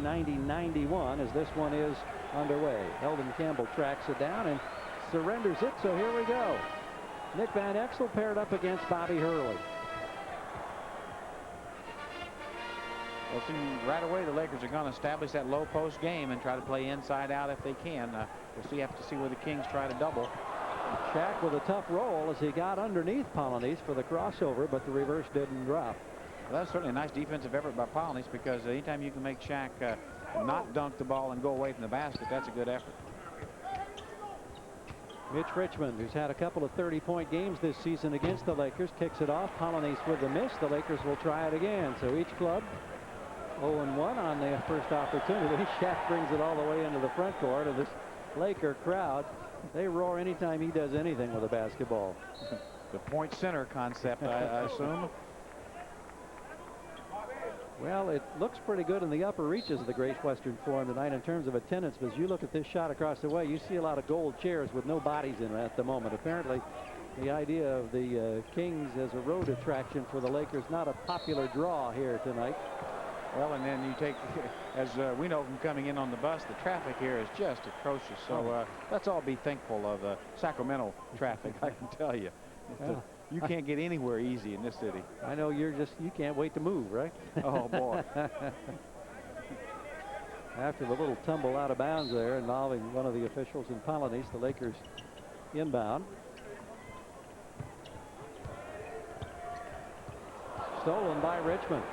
90-91 as this one is underway. Eldon Campbell tracks it down and surrenders it, so here we go. Nick Van Exel paired up against Bobby Hurley. Well, right away the Lakers are going to establish that low post game and try to play inside out if they can. We'll have to see where the Kings try to double. Shaq with a tough roll as he got underneath Polynice for the crossover, but the reverse didn't drop. Well, that's certainly a nice defensive effort by Polynice, because anytime you can make Shaq not dunk the ball and go away from the basket, that's a good effort. Mitch Richmond, who's had a couple of 30-point games this season against the Lakers, kicks it off. Polynice with the miss. The Lakers will try it again. So each club 0-1 on the first opportunity. Shaq brings it all the way into the front court of this Laker crowd. They roar anytime he does anything with a basketball. The point center concept, I assume. Well, it looks pretty good in the upper reaches of the Great Western Forum tonight in terms of attendance. But as you look at this shot across the way, you see a lot of gold chairs with no bodies in it at the moment. Apparently, the idea of the Kings as a road attraction for the Lakers, not a popular draw here tonight. Well, and then you take, as we know from coming in on the bus, the traffic here is just atrocious. So let's all be thankful of the Sacramento traffic, I can tell you. You can't get anywhere easy in this city. I know you can't wait to move, right? Oh, boy. After the little tumble out of bounds there involving one of the officials in Polynice, the Lakers inbound. Stolen by Richmond.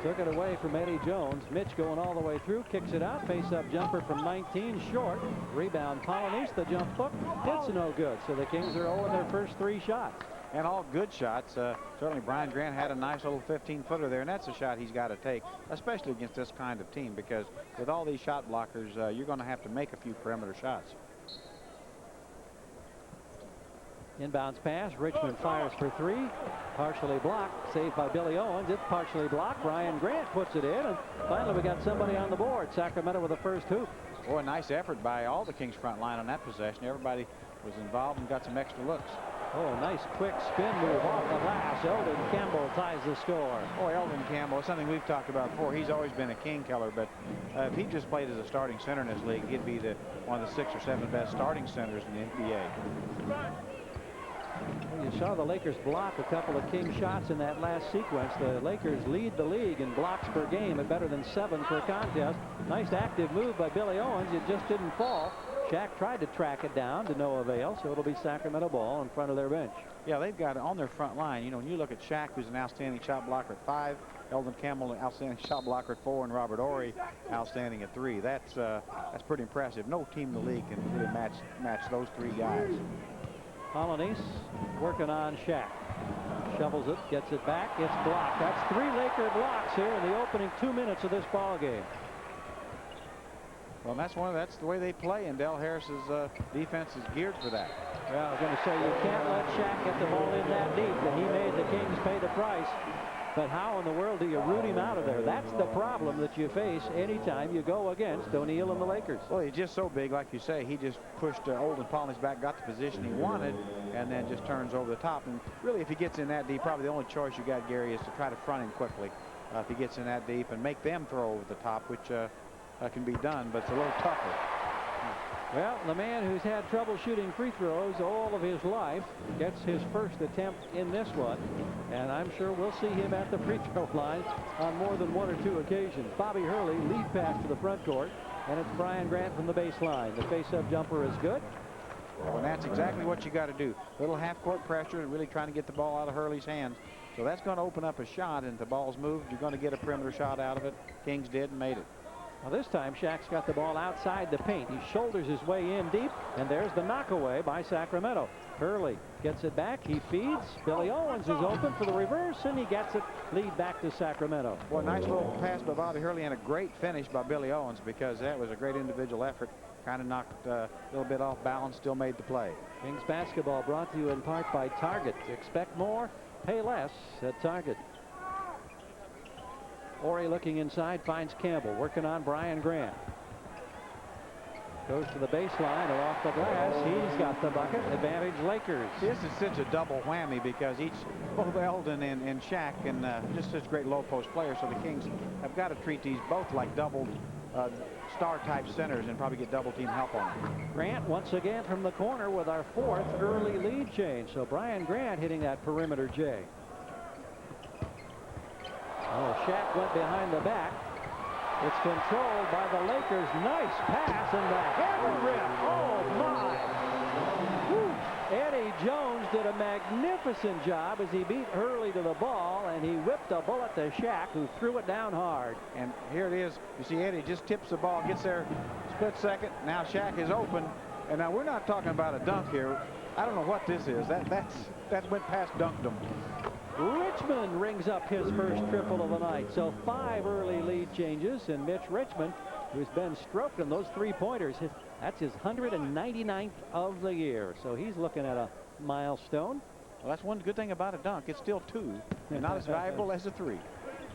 Took it away from Eddie Jones. Mitch going all the way through, kicks it out. Face-up jumper from 19, short. Rebound Polynice. The jump hook, it's no good. So the Kings are 0 in their first 3 shots. And all good shots. Certainly Brian Grant had a nice little 15-footer there, and that's a shot he's got to take, especially against this kind of team, because with all these shot blockers, you're going to have to make a few perimeter shots. Inbounds pass. Richmond fires for 3. Partially blocked. Saved by Billy Owens. It's partially blocked. Brian Grant puts it in. And finally we got somebody on the board. Sacramento with the first hoop. Boy, a nice effort by all the Kings front line on that possession. Everybody was involved and got some extra looks. Oh, nice quick spin move off the glass. Eldon Campbell ties the score. Oh, Eldon Campbell, something we've talked about before. He's always been a king killer, but if he just played as a starting center in this league, he'd be one of the 6 or 7 best starting centers in the NBA. Well, you saw the Lakers block a couple of King shots in that last sequence. The Lakers lead the league in blocks per game at better than 7 per contest. Nice active move by Billy Owens. It just didn't fall. Shaq tried to track it down to no avail, so it'll be Sacramento ball in front of their bench. Yeah, they've got it on their front line. You know, when you look at Shaq, who's an outstanding shot blocker at 5, Eldon Campbell, an outstanding shot blocker at 4, and Robert Horry, outstanding at 3. That's pretty impressive. No team in the league can really match those 3 guys. Polynice working on Shaq. Shovels it, gets it back, it's blocked. That's 3 Laker blocks here in the opening 2 minutes of this ball game. Well, that's the way they play, and Del Harris's defense is geared for that. Well, I was going to say, you can't let Shaq get the ball in that deep, and he made the Kings pay the price. But how in the world do you root him out of there? That's the problem that you face anytime you go against O'Neal and the Lakers. Well, he's just so big, like you say. He just pushed Eldon Polynice back, got the position he wanted, and then just turns over the top. And really, if he gets in that deep, probably the only choice you got, Gary, is to try to front him quickly. If he gets in that deep and make them throw over the top, which can be done, but it's a little tougher. Well, the man who's had trouble shooting free throws all of his life gets his first attempt in this one, and I'm sure we'll see him at the free throw line on more than 1 or 2 occasions. Bobby Hurley lead pass to the front court, and it's Brian Grant from the baseline. The face-up jumper is good. Well, and that's exactly what you got to do. Little half-court pressure and really trying to get the ball out of Hurley's hands. So that's going to open up a shot, and if the ball's moved, you're going to get a perimeter shot out of it. Kings did and made it. Well, this time Shaq's got the ball outside the paint. He shoulders his way in deep, and there's the knockaway by Sacramento. Hurley gets it back. He feeds. Billy Owens is open for the reverse, and he gets it. Lead back to Sacramento. Well, nice little pass by Bobby Hurley and a great finish by Billy Owens, because that was a great individual effort. Kind of knocked a little bit off balance, still made the play. Kings basketball brought to you in part by Target. Expect more, pay less at Target. Horry looking inside, finds Campbell, working on Brian Grant. Goes to the baseline and off the glass. He's got the bucket. Advantage Lakers. This is such a double whammy because both Eldon and Shaq and just such great low post players. So the Kings have got to treat these both like double star type centers and probably get double team help on them. Grant once again from the corner with our 4th early lead change. So Brian Grant hitting that perimeter J. Oh, Shaq went behind the back. It's controlled by the Lakers. Nice pass and the hammer rip. Oh my! Whew. Eddie Jones did a magnificent job as he beat Hurley to the ball, and he whipped a bullet to Shaq, who threw it down hard. And here it is. You see Eddie just tips the ball, gets there split second. Now Shaq is open, and now we're not talking about a dunk here. I don't know what this is. That went past dunkdom. Richmond rings up his first triple of the night. So 5 early lead changes, and Mitch Richmond, who's been stroking those 3-pointers, that's his 199th of the year. So he's looking at a milestone. Well, that's one good thing about a dunk. It's still 2 and not as valuable as a 3.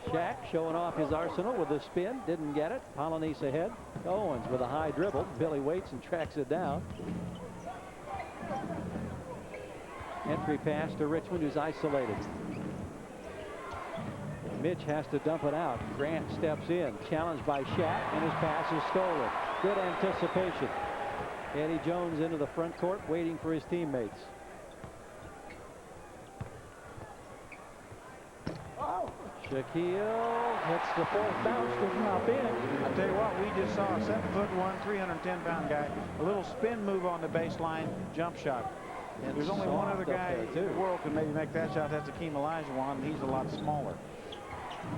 Shaq showing off his arsenal with a spin. Didn't get it. Polynice ahead. Owens with a high dribble. Billy waits and tracks it down. Entry pass to Richmond, who's isolated. Mitch has to dump it out. Grant steps in, challenged by Shaq, and his pass is stolen. Good anticipation. Eddie Jones into the front court, waiting for his teammates. Oh. Shaquille hits the 4th bounce to drop in. I tell you what, we just saw a 7'1", 310-pound guy, a little spin move on the baseline, jump shot. And there's only one other guy in the world can maybe make that shot. That's Akeem Olajuwon, and he's a lot smaller.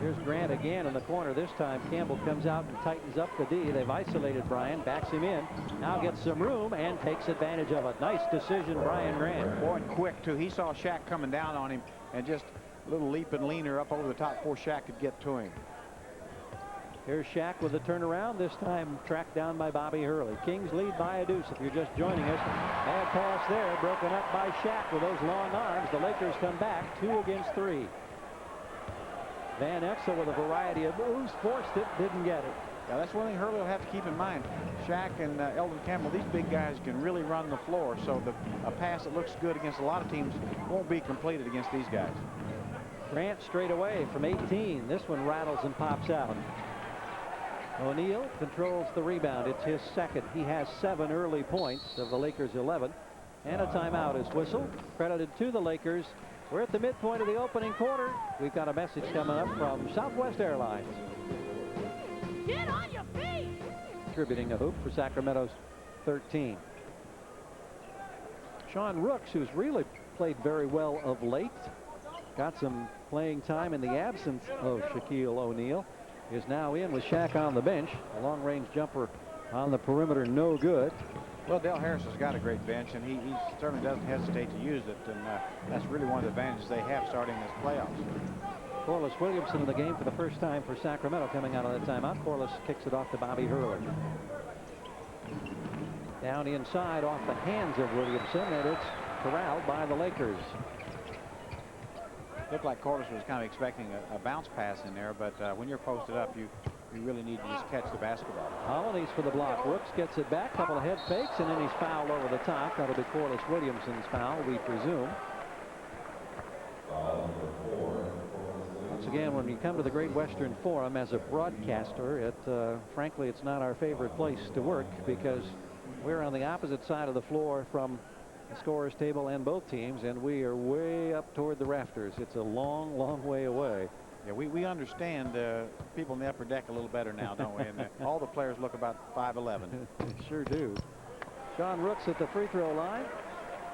Here's Grant again in the corner. This time Campbell comes out and tightens up the D. They've isolated Bryant, backs him in. Now gets some room and takes advantage of it. Nice decision, Brian Grant. Boy, and quick, too. He saw Shaq coming down on him and just a little leap and leaner up over the top before Shaq could get to him. Here's Shaq with a turnaround, this time tracked down by Bobby Hurley. Kings lead by a deuce if you're just joining us. Bad pass there, broken up by Shaq with those long arms. The Lakers come back 2 against 3. Van Exel with a variety of moves, forced it, didn't get it. Yeah, that's one thing Hurley will have to keep in mind. Shaq and Eldon Campbell, these big guys can really run the floor, so a pass that looks good against a lot of teams won't be completed against these guys. Grant straight away from 18. This one rattles and pops out. O'Neal controls the rebound. It's his 2nd. He has 7 early points of the Lakers' 11. And a timeout is whistled, credited to the Lakers. We're at the midpoint of the opening quarter. We've got a message coming up from Southwest Airlines. Get on your feet! Distributing a hoop for Sacramento's 13. Sean Rooks, who's really played very well of late, got some playing time in the absence of Shaquille O'Neal, is now in with Shaq on the bench. A long-range jumper on the perimeter, no good. Well, Del Harris has got a great bench, and he certainly doesn't hesitate to use it, and that's really one of the advantages they have starting this playoffs. Corliss Williamson in the game for the first time for Sacramento coming out of the timeout. Corliss kicks it off to Bobby Hurley. Down inside off the hands of Williamson, and it's corralled by the Lakers. Looked like Corliss was kind of expecting a bounce pass in there, but when you're posted up, you really need to just catch the basketball. Polynice for the block. Rooks gets it back, couple of head fakes, and then he's fouled over the top. That'll be Corliss Williamson's foul, we presume. Once again, when you come to the Great Western Forum as a broadcaster, frankly, it's not our favorite place to work because we're on the opposite side of the floor from the scorer's table and both teams, and we are way up toward the rafters. It's a long, long way away. Yeah, we understand people in the upper deck a little better now, don't we? And all the players look about 5'11". Sure do. Sean Rooks at the free throw line.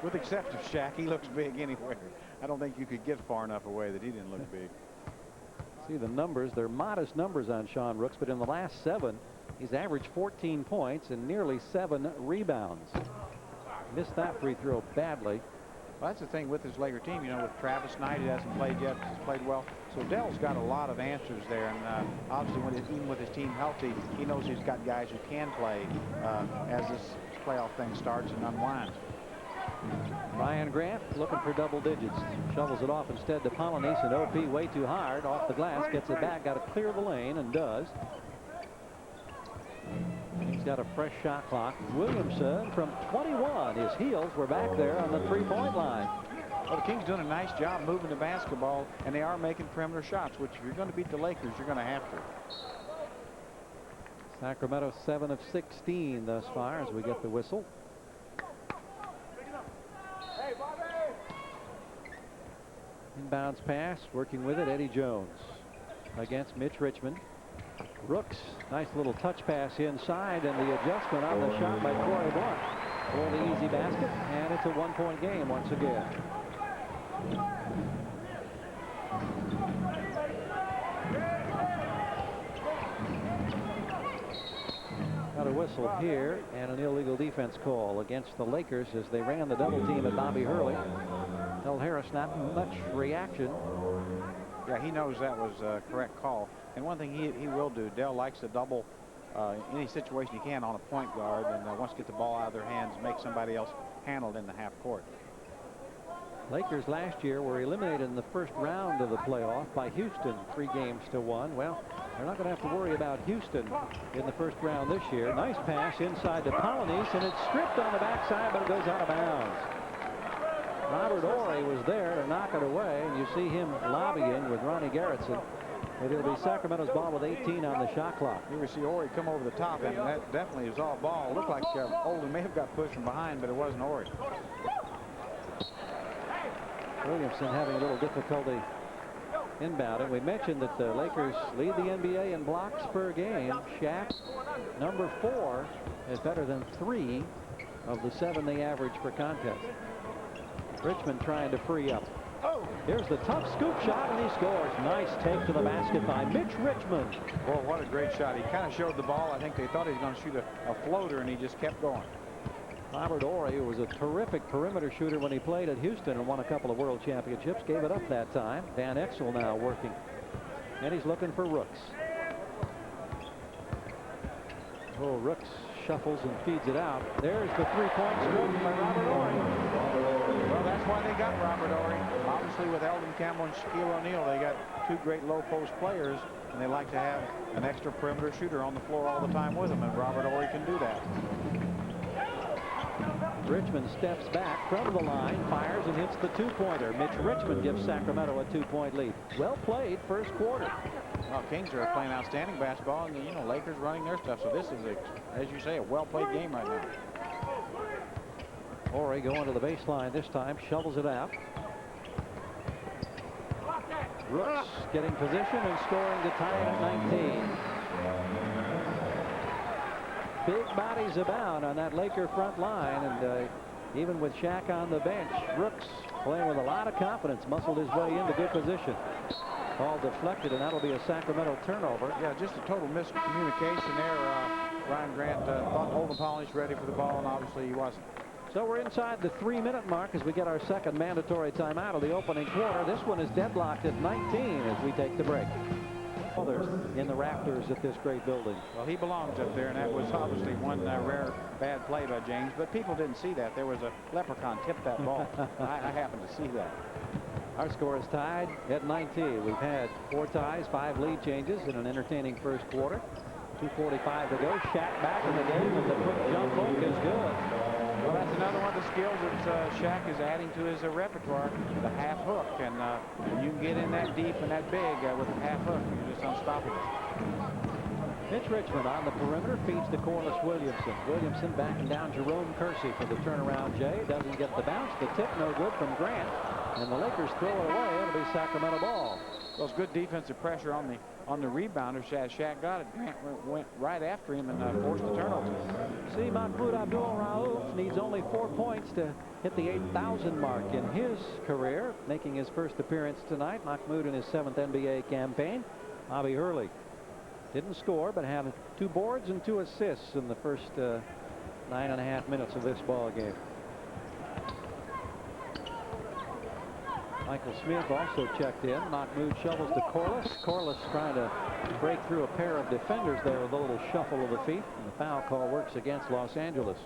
With the exception of Shaq, he looks big anywhere. I don't think you could get far enough away that he didn't look big. See the numbers. They're modest numbers on Sean Rooks, but in the last 7, he's averaged 14 points and nearly 7 rebounds. Missed that free throw badly. Well, that's the thing with this Laker team, you know, with Travis Knight, he hasn't played yet, he's played well. So Dell's got a lot of answers there, and obviously even with his team healthy, he knows he's got guys who can play as this playoff thing starts and unwinds. Brian Grant looking for double digits. Shovels it off instead to Polynice, and OP way too hard. Off the glass, gets it back, got to clear the lane, and does. He's got a fresh shot clock. Williamson from 21. His heels were back there on the three-point line. Well, the Kings doing a nice job moving the basketball, and they are making perimeter shots, which if you're going to beat the Lakers, you're going to have to. Sacramento 7 of 16 thus far as we get the whistle. Inbounds pass, working with it, Eddie Jones against Mitch Richmond. Rooks, nice little touch pass inside, and the adjustment on the shot by Corey Blunt for the easy basket, and it's a one-point game once again. Got a whistle here and an illegal defense call against the Lakers as they ran the double team at Bobby Hurley. Del Harris, not much reaction. Yeah, he knows that was a correct call. And one thing he will do, Del likes to double any situation he can on a point guard, and wants to get the ball out of their hands, make somebody else handle it in the half court. Lakers last year were eliminated in the first round of the playoff by Houston 3-1. Well, they're not going to have to worry about Houston in the first round this year. Nice pass inside to Polynice, and it's stripped on the backside, but it goes out of bounds. Robert Horry was there to knock it away, and you see him lobbying with Ronnie Garrettson. But it'll be Sacramento's ball with 18 on the shot clock. You can see Horry come over the top, and that definitely is all ball. It looked like Olden may have got pushed from behind, but it wasn't Horry. Williamson having a little difficulty inbounding. We mentioned that the Lakers lead the NBA in blocks per game. Shaq, number 4, is better than 3 of the 7 they average per contest. Richmond trying to free up. Here's the tough scoop shot, and he scores. Nice take to the basket by Mitch Richmond. Well, what a great shot. He kind of showed the ball. I think they thought he was going to shoot a floater, and he just kept going. Robert Horry was a terrific perimeter shooter when he played at Houston and won a couple of world championships. Gave it up that time. Dan Exel now working. And he's looking for Rooks. Oh, Rooks shuffles and feeds it out. There's the three-point stroke by Robert Horry. Well, that's why they got Robert Horry. Obviously, with Eldon Campbell and Shaquille O'Neal, they got 2 great low-post players, and they like to have an extra perimeter shooter on the floor all the time with them, and Robert Horry can do that. Richmond steps back from the line, fires, and hits the two-pointer. Mitch Richmond gives Sacramento a 2-point lead. Well played first quarter. Well, Kings are playing outstanding basketball, and you know, Lakers running their stuff. So this is, as you say, a well-played game right now. Horry going to the baseline this time, shovels it out. Rooks getting position and scoring to tie it at 19. Big bodies abound on that Laker front line, and even with Shaq on the bench, Rooks playing with a lot of confidence, muscled his way into good position. Ball deflected, and that'll be a Sacramento turnover. Yeah, just a total miscommunication there. Ryan Grant thought Holden Polynice ready for the ball, and obviously he wasn't. So we're inside the 3-minute mark as we get our second mandatory timeout of the opening quarter. This one is deadlocked at 19 as we take the break. Others in the rafters at this great building. Well, he belongs up there, and that was obviously one rare bad play by James, but people didn't see that. There was a leprechaun tipped that ball. I happened to see that. Our score is tied at 19. We've had 4 ties, 5 lead changes in an entertaining first quarter. 2:45 to go. Shaq back in the game, and the quick jump hook is good. Well, that's another one of the skills that Shaq is adding to his repertoire, the half hook. And you can get in that deep and that big with a half hook. You're just unstoppable. Mitch Richmond on the perimeter feeds to Corliss Williamson. Williamson backing down Jerome Kersey for the turnaround. Jay doesn't get the bounce. The tip no good from Grant. And the Lakers throw it away. It'll be Sacramento ball. Well, it's good defensive pressure on the rebounder. Shaq got it. Grant went right after him and forced the turnover. See, Mahmoud Abdul-Rauf needs only 4 points to hit the 8,000 mark in his career, making his first appearance tonight. Mahmoud in his 7th NBA campaign. Bobby Hurley didn't score, but had 2 boards and 2 assists in the first 9.5 minutes of this ball game. Michael Smith also checked in. Mahmoud shovels to Corliss. Corliss trying to break through a pair of defenders there with a little shuffle of the feet. And the foul call works against Los Angeles.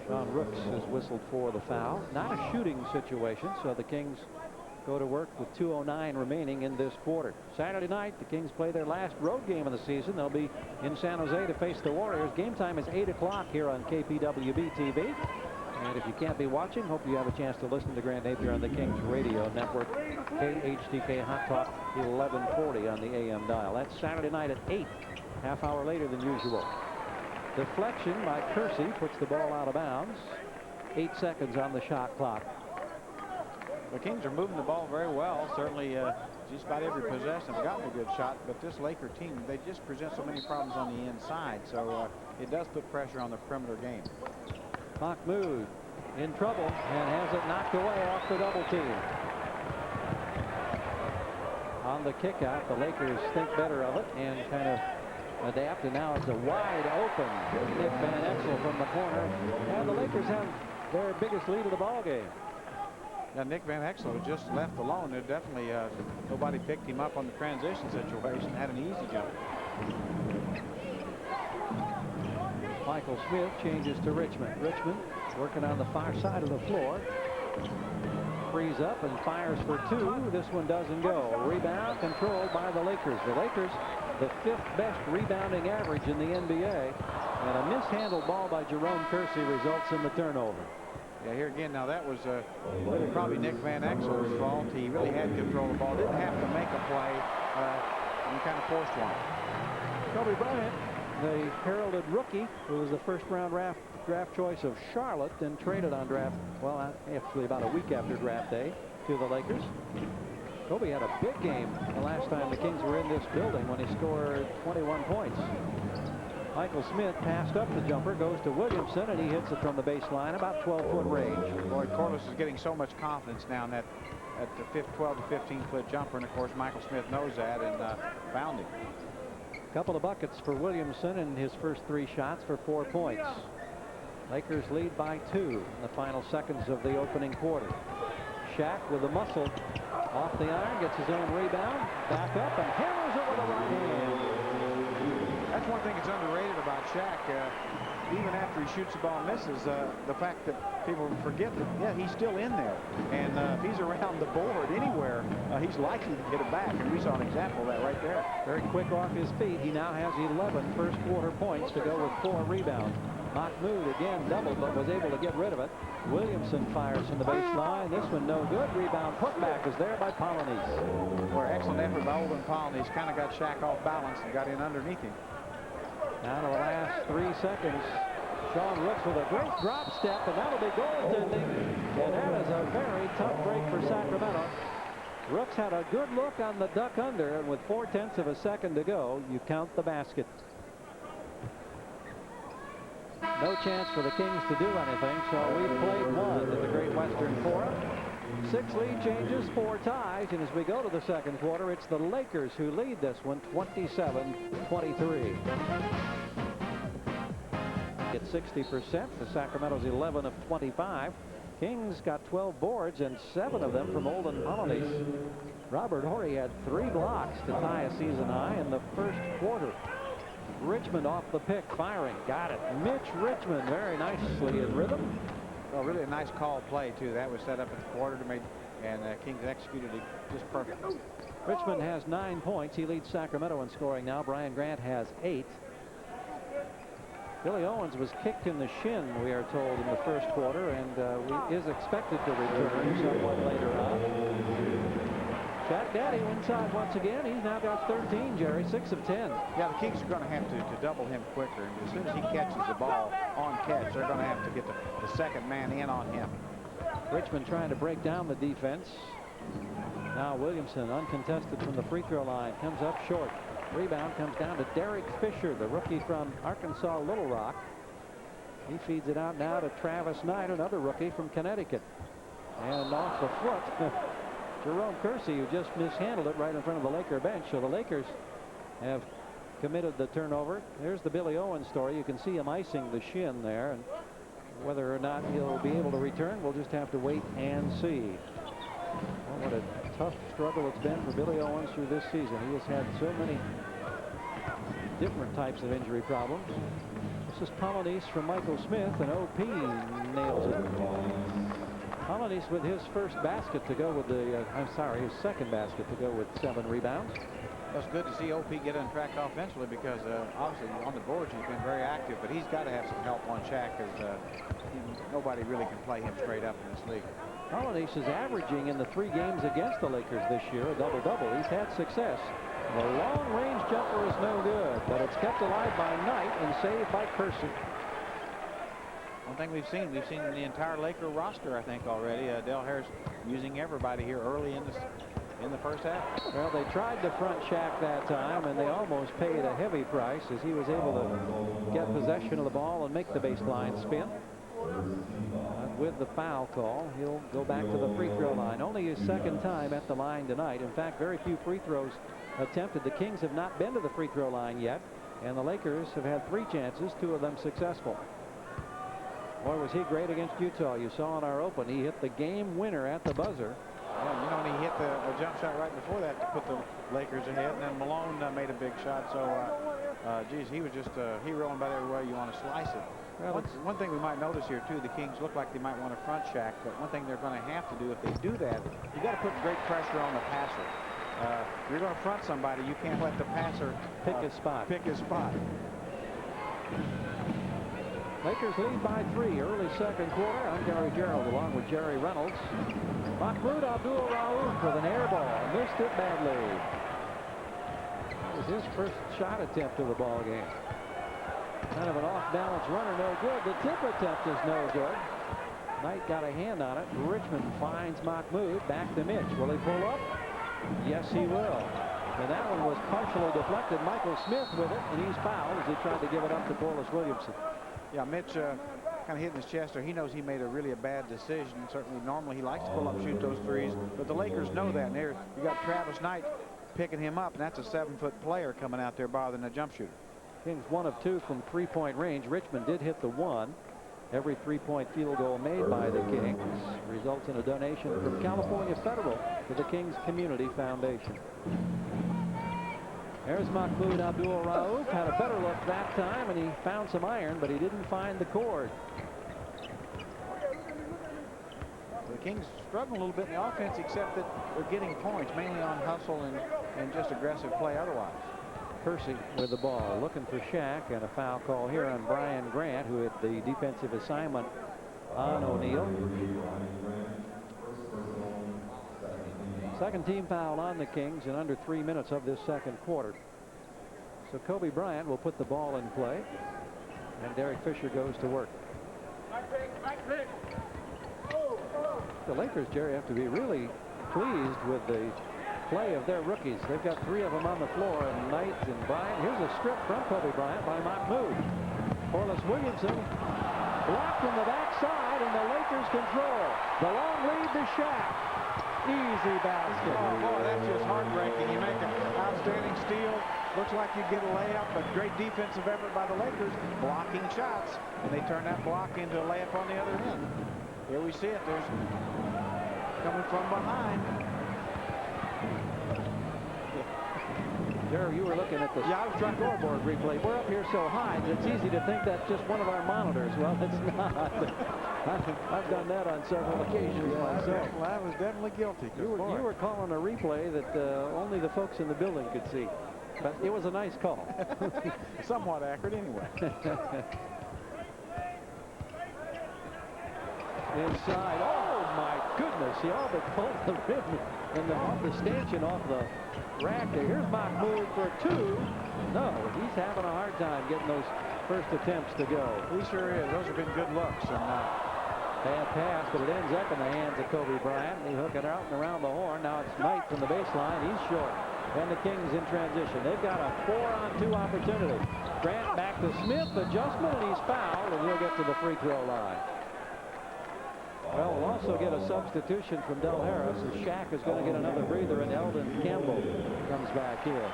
Sean Rooks is whistled for the foul. Not a shooting situation, so the Kings go to work with 2:09 remaining in this quarter. Saturday night, the Kings play their last road game of the season. They'll be in San Jose to face the Warriors. Game time is 8 o'clock here on KPWB TV. And if you can't be watching, hope you have a chance to listen to Grant Napier on the Kings Radio Network, KHTK Hot Talk 1140 on the AM dial. That's Saturday night at 8, half hour later than usual. Deflection by Kersey puts the ball out of bounds. 8 seconds on the shot clock. The Kings are moving the ball very well. Certainly just about every possession have gotten a good shot, but this Laker team, they just present so many problems on the inside, so it does put pressure on the perimeter game. Mahmoud in trouble and has it knocked away off the double team. On the kick out, the Lakers think better of it and kind of adapt, and now it's a wide open Nick Van Exel from the corner, and the Lakers have their biggest lead of the ball game. Yeah, Nick Van Exel was just left alone. There definitely nobody picked him up on the transition situation. Had an easy jump. Michael Smith changes to Richmond. Richmond working on the far side of the floor. Frees up and fires for 2. This one doesn't go. Rebound controlled by the Lakers. The Lakers, the 5th best rebounding average in the NBA. And a mishandled ball by Jerome Kersey results in the turnover. Yeah, here again, now that was really probably Nick Van Exel's fault. He really had control of the ball. Didn't have to make a play and kind of forced one. Kobe Bryant, the heralded rookie, who was the first-round draft choice of Charlotte and traded on actually about a week after draft day to the Lakers. Kobe had a big game the last time the Kings were in this building when he scored 21 points. Michael Smith passed up the jumper, goes to Williamson, and he hits it from the baseline, about 12-foot range. Boy, Corliss is getting so much confidence now in that at the 12 to 15-foot jumper, and of course Michael Smith knows that and found him. Couple of buckets for Williamson in his first 3 shots for 4 points. Lakers lead by 2 in the final seconds of the opening quarter. Shaq with a muscle off the iron, gets his own rebound, back up and hammers it with a right hand. That's one thing that's underrated about Shaq. Even after he shoots the ball and misses, the fact that people forget that, yeah, he's still in there. And if he's around the board anywhere, he's likely to get it back. And we saw an example of that right there. Very quick off his feet. He now has 11 first quarter points to go with 4 rebounds. Mahmoud again doubled, but was able to get rid of it. Williamson fires from the baseline. This one no good. Rebound putback is there by Polynice. Where excellent effort by Olden Polynice. Kind of got Shaq off balance and got in underneath him. Now to the last 3 seconds. Sean Rooks with a great drop step, and that'll be goaltending. And that is a very tough break for Sacramento. Rooks had a good look on the duck under, and with 4/10 of a second to go, you count the basket. No chance for the Kings to do anything, so we've played 1 at the Great Western Forum. 6 lead changes, 4 ties, and as we go to the second quarter, it's the Lakers who lead this one 27-23. At 60%, the Sacramento's 11 of 25. Kings got 12 boards and 7 of them from Olden Polynice. Robert Horry had 3 blocks to tie a season high in the first quarter. Richmond off the pick, firing, got it. Mitch Richmond very nicely in rhythm. Well, really a nice call play too. That was set up at the quarter to make, and Kings executed it just perfect. Richmond has 9 points. He leads Sacramento in scoring now. Brian Grant has 8. Billy Owens was kicked in the shin, we are told, in the first quarter, and is expected to return somewhat later on. Shaq Daddy inside once again. He's now got 13, Jerry, 6 of 10. Yeah, the Kings are going to have to double him quicker. And as soon as he catches the ball on catch, they're going to have to get the second man in on him. Richmond trying to break down the defense. Now Williamson, uncontested from the free throw line, comes up short. Rebound comes down to Derek Fisher, the rookie from Arkansas Little Rock. He feeds it out now to Travis Knight, another rookie from Connecticut. And off the foot, Jerome Kersey, who just mishandled it right in front of the Laker bench. So the Lakers have committed the turnover. There's the Billy Owens story. You can see him icing the shin there, and whether or not he'll be able to return, we'll just have to wait and see. Well, what a tough struggle it's been for Billy Owens through this season. He has had so many different types of injury problems. This is Polynice from Michael Smith, and OP nails it. Polanese with his first basket to go with the, his second basket to go with 7 rebounds. It's good to see OP get on track offensively because obviously on the boards he's been very active, but he's got to have some help on Shaq because nobody really can play him straight up in this league. Polanese is averaging in the 3 games against the Lakers this year a double-double. He's had success. The long-range jumper is no good, but it's kept alive by Knight and saved by Kersey. One thing we've seen the entire Laker roster, I think, already. Del Harris using everybody here early in the first half. Well, they tried to front Shaq that time, and they almost paid a heavy price as he was able to get possession of the ball and make the baseline spin. With the foul call, he'll go back to the free throw line. Only his second time at the line tonight. In fact, very few free throws attempted. The Kings have not been to the free throw line yet, and the Lakers have had 3 chances, 2 of them successful. Boy, was he great against Utah. You saw in our open, he hit the game winner at the buzzer. Yeah, you know, and he hit a jump shot right before that to put the Lakers ahead, and then Malone made a big shot. So, geez, he was just heroing about every way you want to slice it. Well, one thing we might notice here, too, the Kings look like they might want to front Shaq, but one thing they're going to have to do if they do that, you got to put great pressure on the passer. If you're going to front somebody, you can't let the passer pick his spot. Lakers lead by 3 early second quarter. I'm Gary Gerald along with Jerry Reynolds. Mahmoud Abdul-Rauf with an air ball. Missed it badly. That was his first shot attempt of the ball game. Kind of an off-balance runner, no good. The tip attempt is no good. Knight got a hand on it. Richmond finds Mahmoud. Back to Mitch. Will he pull up? Yes, he will. And that one was partially deflected. Michael Smith with it, and he's fouled as he tried to give it up to Corliss Williamson. Yeah, Mitch kind of hitting his chest there. He knows he made a really bad decision. Certainly, normally he likes to pull up and shoot those threes, but the Lakers know that. And there you got Travis Knight picking him up, and that's a 7-foot player coming out there bothering the jump shooter. Kings 1 of 2 from 3-point range. Richmond did hit the 1. Every 3-point field goal made by the Kings results in a donation from California Federal to the Kings Community Foundation. There's Mahmoud Abdul-Rauf. Had a better look that time, and he found some iron, but he didn't find the cord. The Kings struggle a little bit in the offense, except that they're getting points, mainly on hustle and just aggressive play otherwise. Kersey with the ball, looking for Shaq, and a foul call here on Brian Grant, who had the defensive assignment on O'Neal. Second team foul on the Kings in under 3 minutes of this second quarter. So Kobe Bryant will put the ball in play, and Derek Fisher goes to work. The Lakers, Jerry, have to be really pleased with the play of their rookies. They've got 3 of them on the floor, and Knight and Bryant. Here's a strip from Kobe Bryant by Mahmoud. Corliss Williamson blocked from the backside, and the Lakers control. The long lead to Shaq. Easy basket. Oh, boy, that's just heartbreaking. You make an outstanding steal. Looks like you get a layup, but great defensive effort by the Lakers, blocking shots, and they turn that block into a layup on the other end. Here we see it. There's coming from behind. Jerry, you were looking at the scoreboard replay. We're up here so high that it's easy to think that's just one of our monitors. Well, it's not. I've done that on several occasions myself. Well, I was definitely guilty. You were calling a replay that only the folks in the building could see. But it was a nice call. Somewhat accurate anyway. Inside. Oh, my goodness. He all but pulled the rim and the stanchion off the rack there. Here's Mahmoud for 2. No, he's having a hard time getting those first attempts to go. He sure is. Those have been good looks. And bad pass, but it ends up in the hands of Kobe Bryant. He hook it out and around the horn. Now it's Knight from the baseline. He's short. And the Kings in transition. They've got a 4-on-2 opportunity. Grant back to Smith. Adjustment, and he's fouled, and he'll get to the free throw line. Well, we'll also get a substitution from Del Harris, as Shaq is going to get another breather, and Eldon Campbell comes back here.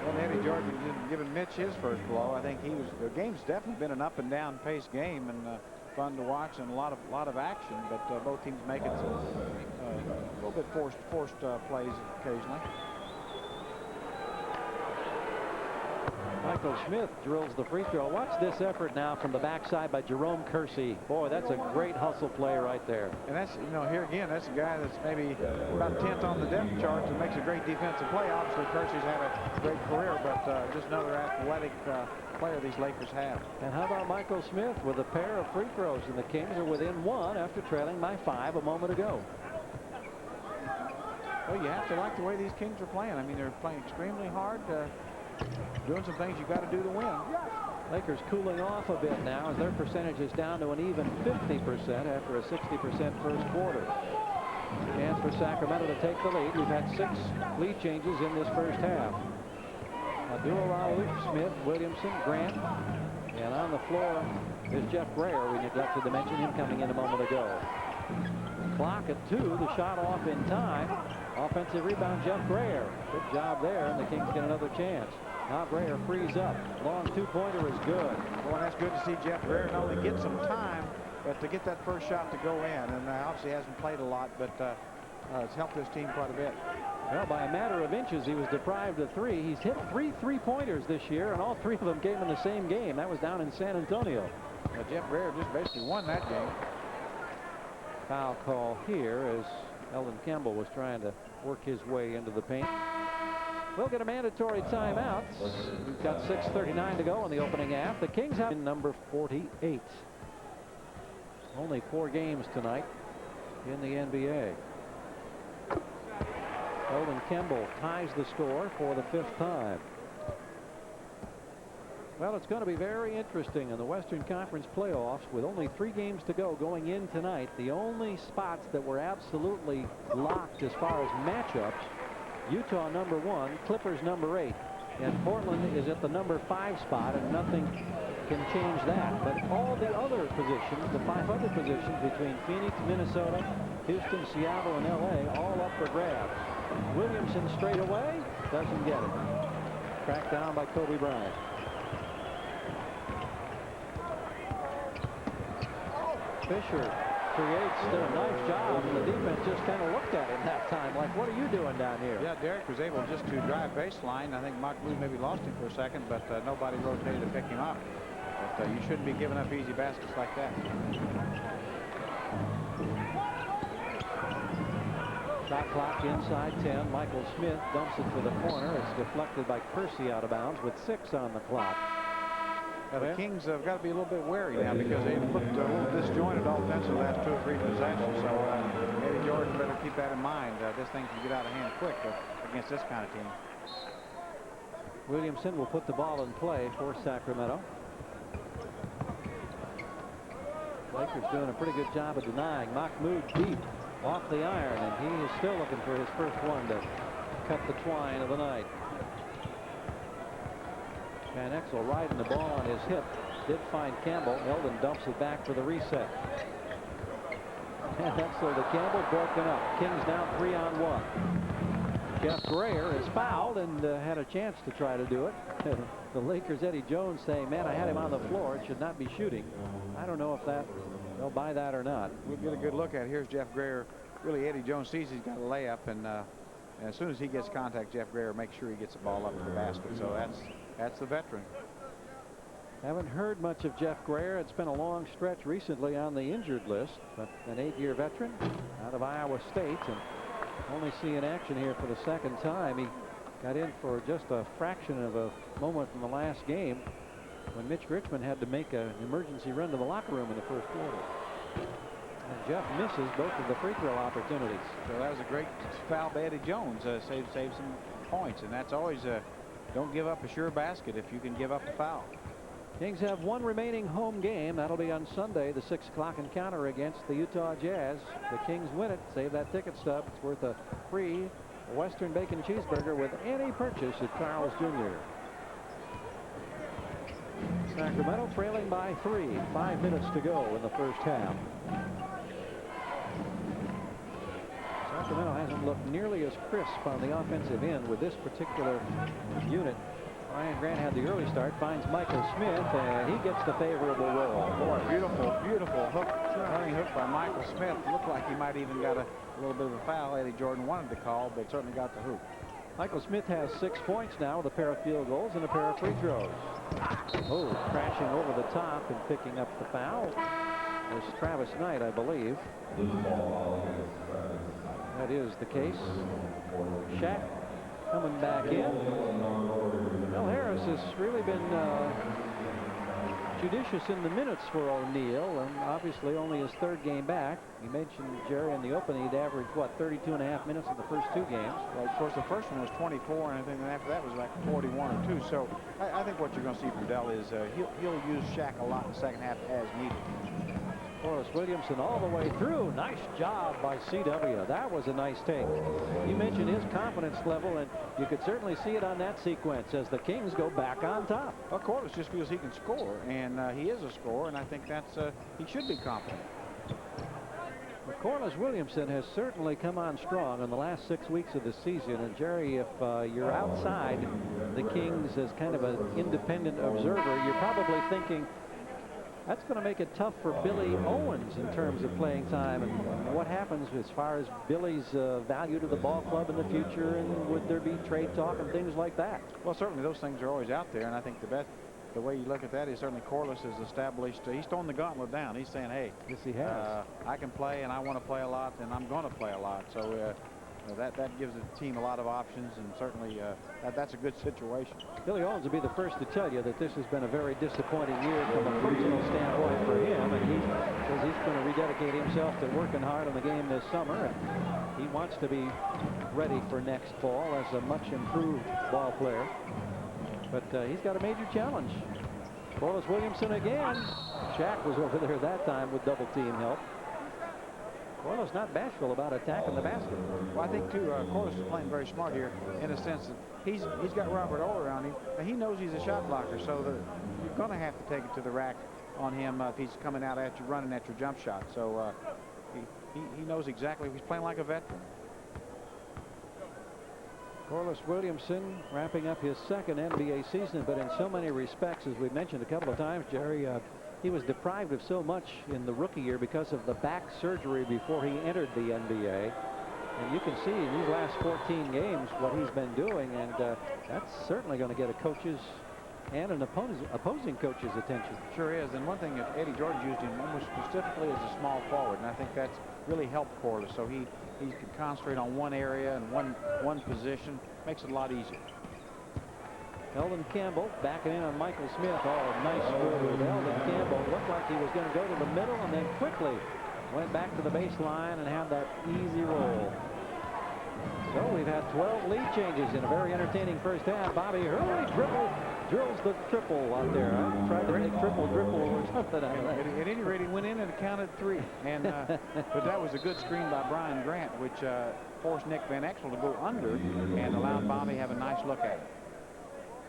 Well, Eddie Jordan giving Mitch his first blow. I think the game's definitely been an up and down pace game, and fun to watch, and a lot of action, but both teams making some a little bit forced plays occasionally. Like Michael Smith drills the free throw. Watch this effort now from the backside by Jerome Kersey. Boy, that's a great hustle play right there. And that's, you know, here again, that's a guy that's maybe about 10th on the depth chart that makes a great defensive play. Obviously, Kersey's had a great career, but just another athletic player these Lakers have. And how about Michael Smith with a pair of free throws, and the Kings are within one after trailing by 5 a moment ago. Well, you have to like the way these Kings are playing. I mean, they're playing extremely hard, doing some things you got to do to win. Lakers cooling off a bit now as their percentage is down to an even 50% after a 60% first quarter. Chance for Sacramento to take the lead. We've had 6 lead changes in this first half. Abdul-Rauf, Smith, Williamson, Grant, and on the floor is Jeff Grayer. We neglected to mention him coming in a moment ago. Clock at 2. The shot off in time. Offensive rebound, Jeff Grayer. Good job there, and the Kings get another chance. Now Grayer frees up. Long two-pointer is good. Well, that's good to see Jeff Grayer not only get some time, but to get that first shot to go in. And obviously hasn't played a lot, but it's helped this team quite a bit. Well, by a matter of inches, he was deprived of 3. He's hit 3 3-pointers this year, and all 3 of them came in the same game. That was down in San Antonio. Well, Jeff Grayer just basically won that game. Foul call here as Eldon Campbell was trying to work his way into the paint. We'll get a mandatory timeout. We've got 6:39 to go in the opening half. The Kings have number 48. Only 4 games tonight in the NBA. Eldon Campbell ties the score for the 5th time. Well, it's going to be very interesting in the Western Conference playoffs with only 3 games to go going in tonight. The only spots that were absolutely locked as far as matchups: Utah number 1, Clippers number 8, and Portland is at the number 5 spot, and nothing can change that. But all the other positions, the 5 other positions between Phoenix, Minnesota, Houston, Seattle, and LA, all up for grabs. Williamson straight away doesn't get it. Tracked down by Kobe Bryant. Fisher creates a nice job, and the defense just kind of looked at him that time like, what are you doing down here? Yeah, Derek was able just to drive baseline. I think Mark Blue maybe lost him for a second, but nobody rotated to pick him up. But you shouldn't be giving up easy baskets like that. Shot clock inside 10. Michael Smith dumps it to the corner. It's deflected by Kersey out of bounds with 6 on the clock. Now, the Kings have got to be a little bit wary now because they've looked a little disjointed offensively the last 2 or 3 possessions. So Eddie Jordan better keep that in mind. This thing can get out of hand quick against this kind of team. Williamson will put the ball in play for Sacramento. Lakers doing a pretty good job of denying. Mahmoud deep off the iron, and he is still looking for his first one to cut the twine of the night. Van Exel riding the ball on his hip. Did find Campbell. Eldon dumps it back for the reset. Van Exel to Campbell, broken up. Kings down 3-on-1. Jeff Grayer is fouled and had a chance to try to do it. The Lakers' Eddie Jones saying, man, I had him on the floor. It should not be shooting. I don't know if they'll buy that or not. We'll get a good look at it. Here's Jeff Grayer. Really, Eddie Jones sees he's got a layup, and as soon as he gets contact, Jeff Grayer makes sure he gets the ball up to the basket. So that's the veteran. Haven't heard much of Jeff Grayer. It's been a long stretch recently on the injured list, but an 8-year veteran out of Iowa State, and only seeing action here for the 2nd time. He got in for just a fraction of a moment in the last game when Mitch Richmond had to make an emergency run to the locker room in the first quarter. And Jeff misses both of the free throw opportunities. So that was a great foul by Eddie Jones. Saved some points, and that's always don't give up a sure basket if you can give up a foul. Kings have 1 remaining home game. That'll be on Sunday, the 6 o'clock encounter against the Utah Jazz. The Kings win it. Save that ticket stub. It's worth a free Western Bacon Cheeseburger with any purchase at Carl's Jr. Sacramento trailing by 3. 5 minutes to go in the first half. Sacramento hasn't looked nearly as crisp on the offensive end with this particular unit. Ryan Grant had the early start, finds Michael Smith, and he gets the favorable roll. Boy, beautiful hook, running hook by Michael Smith. Looked like he might even got a little bit of a foul Eddie Jordan wanted to call, but certainly got the hoop. Michael Smith has 6 points now with a pair of field goals and a pair of free throws. Oh, crashing over the top and picking up the foul was Travis Knight, I believe. That is the case. Shaq coming back in. Well, Harris has really been judicious in the minutes for O'Neal, and obviously only his 3rd game back. You mentioned, Jerry, in the opening he'd averaged, what, 32.5 minutes in the first 2 games. Well, of course, the first one was 24, and I think after that was like 41 or 2. So I think what you're going to see from Dell is he'll use Shaq a lot in the second half as needed. Forrest Williamson all the way through. Nice job by CW. That was a nice take. You mentioned his confidence level, and you could certainly see it on that sequence as the Kings go back on top. Well, Corliss just feels he can score, and he is a scorer, and I think that's he should be confident. Well, Corliss Williamson has certainly come on strong in the last 6 weeks of the season. And Jerry, if you're outside the Kings as kind of an independent observer, you're probably thinking, that's going to make it tough for Billy Owens in terms of playing time, and what happens as far as Billy's value to the ball club in the future, and would there be trade talk and things like that? Well, certainly those things are always out there, and I think the way you look at that is certainly Corliss has established, he's throwing the gauntlet down. He's saying, hey, yes, he has. I can play, and I want to play a lot, and I'm going to play a lot. So that gives the team a lot of options, and certainly that's a good situation. Billy Owens will be the first to tell you that this has been a very disappointing year from a personal standpoint for him, and he says he's going to rededicate himself to working hard on the game this summer, and he wants to be ready for next fall as a much improved ball player. But he's got a major challenge. Corliss Williamson again. Shaq was over there that time with double team help. Corliss not bashful about attacking the basket. Well, I think, too, Corliss is playing very smart here in a sense that he's got Robert O around him, and he knows he's a shot blocker, so you're going to have to take it to the rack on him if he's coming out at you, running at your jump shot. So he knows exactly. He's playing like a veteran. Corliss Williamson wrapping up his 2nd NBA season, but in so many respects, as we've mentioned a couple of times, Jerry, he was deprived of so much in the rookie year because of the back surgery before he entered the NBA. And you can see in these last 14 games what he's been doing, and that's certainly going to get a coach's and an opposing coach's attention. Sure is. And one thing that Eddie Jordan used him almost specifically as a small forward, and I think that's really helped Corliss. So he can concentrate on one area and one position. Makes it a lot easier. Eldon Campbell backing in on Michael Smith. Oh, nice move. Eldon Campbell looked like he was going to go to the middle and then quickly went back to the baseline and had that easy roll. So we've had 12 lead changes in a very entertaining first half. Bobby Hurley drills the triple out there. I tried to make triple dribble or something out of that. At any rate, he went in and counted 3. And but that was a good screen by Brian Grant, which forced Nick Van Exel to go under and allowed Bobby to have a nice look at it.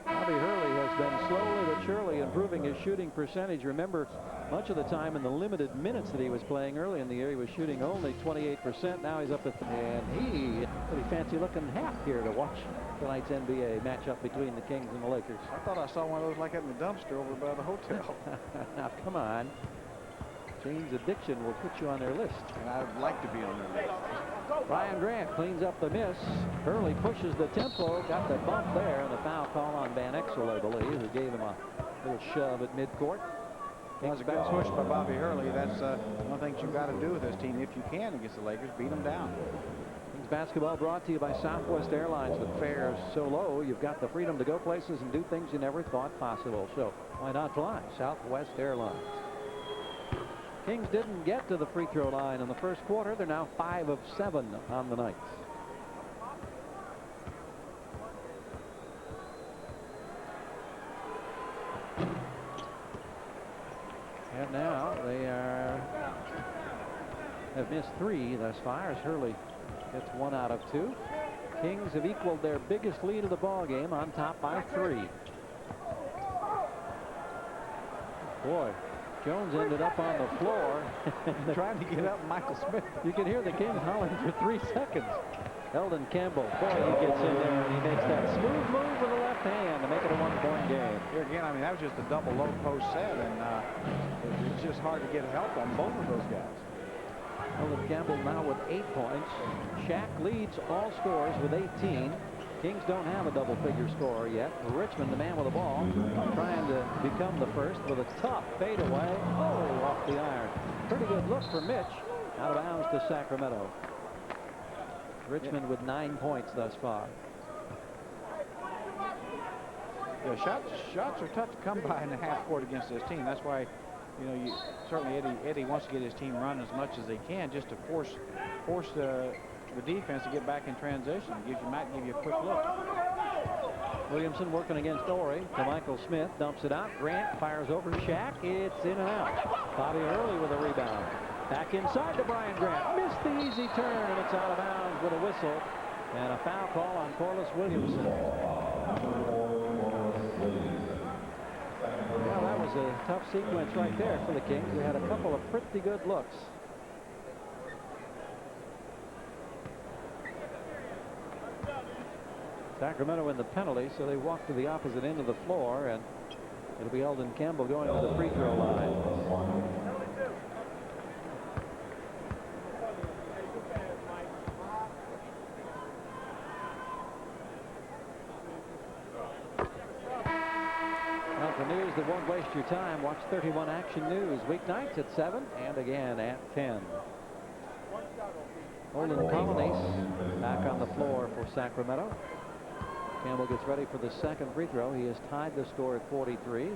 Bobby Hurley has been slowly but surely improving his shooting percentage. Remember, much of the time in the limited minutes that he was playing early in the year, he was shooting only 28%. Now he's up at, and he pretty fancy looking hat here to watch tonight's NBA matchup between the Kings and the Lakers. I thought I saw one of those like that in the dumpster over by the hotel. Now come on. Jane's Addiction will put you on their list. And I'd like to be on their list. Brian Grant cleans up the miss. Hurley pushes the tempo, got the bump there, and the foul call on Van Exel, I believe, who gave him a little shove at midcourt. Well, it's a good push by Bobby Hurley. That's one of the things you've got to do with this team if you can against the Lakers, beat them down. Kings basketball brought to you by Southwest Airlines. With fares so low, you've got the freedom to go places and do things you never thought possible. So why not fly Southwest Airlines? Kings didn't get to the free throw line in the first quarter. They're now 5 of 7 on the night. And now they have missed 3 thus far as Hurley gets 1 out of 2. Kings have equaled their biggest lead of the ball game, on top by 3. Boy, Jones ended up on the floor trying to get up Michael Smith. You can hear the Kings hollering for 3 seconds. Eldon Campbell, boy, he gets in there and he makes that smooth move with the left hand to make it a 1-point game. Here again, I mean, that was just a double low post set, and it's just hard to get help on both of those guys. Eldon Campbell now with 8 points. Shaq leads all scorers with 18. Kings don't have a double-figure scorer yet. Richmond, the man with the ball, trying to become the first with a tough fadeaway. Oh, off the iron. Pretty good look for Mitch. Out of bounds to Sacramento. Richmond with 9 points thus far. Yeah, shots are tough to come by in the half court against this team. That's why, you know, certainly Eddie wants to get his team run as much as they can, just to force the defense to get back in transition. Might give you a quick look. Williamson working against Torrey to Michael Smith. Dumps it out. Grant fires over to Shaq. It's in and out. Bobby Hurley with a rebound. Back inside to Brian Grant. Missed the easy turn, and it's out of bounds with a whistle. And a foul call on Corliss Williamson. Well, that was a tough sequence right there for the Kings. They had a couple of pretty good looks. Sacramento in the penalty, so they walk to the opposite end of the floor, and it'll be Eldon Campbell going to the free throw line. Now for news that won't waste your time, watch 31 Action News weeknights at 7 and again at 10. Olin Colonies back on the floor for Sacramento. Campbell gets ready for the second free throw. He has tied the score at 43.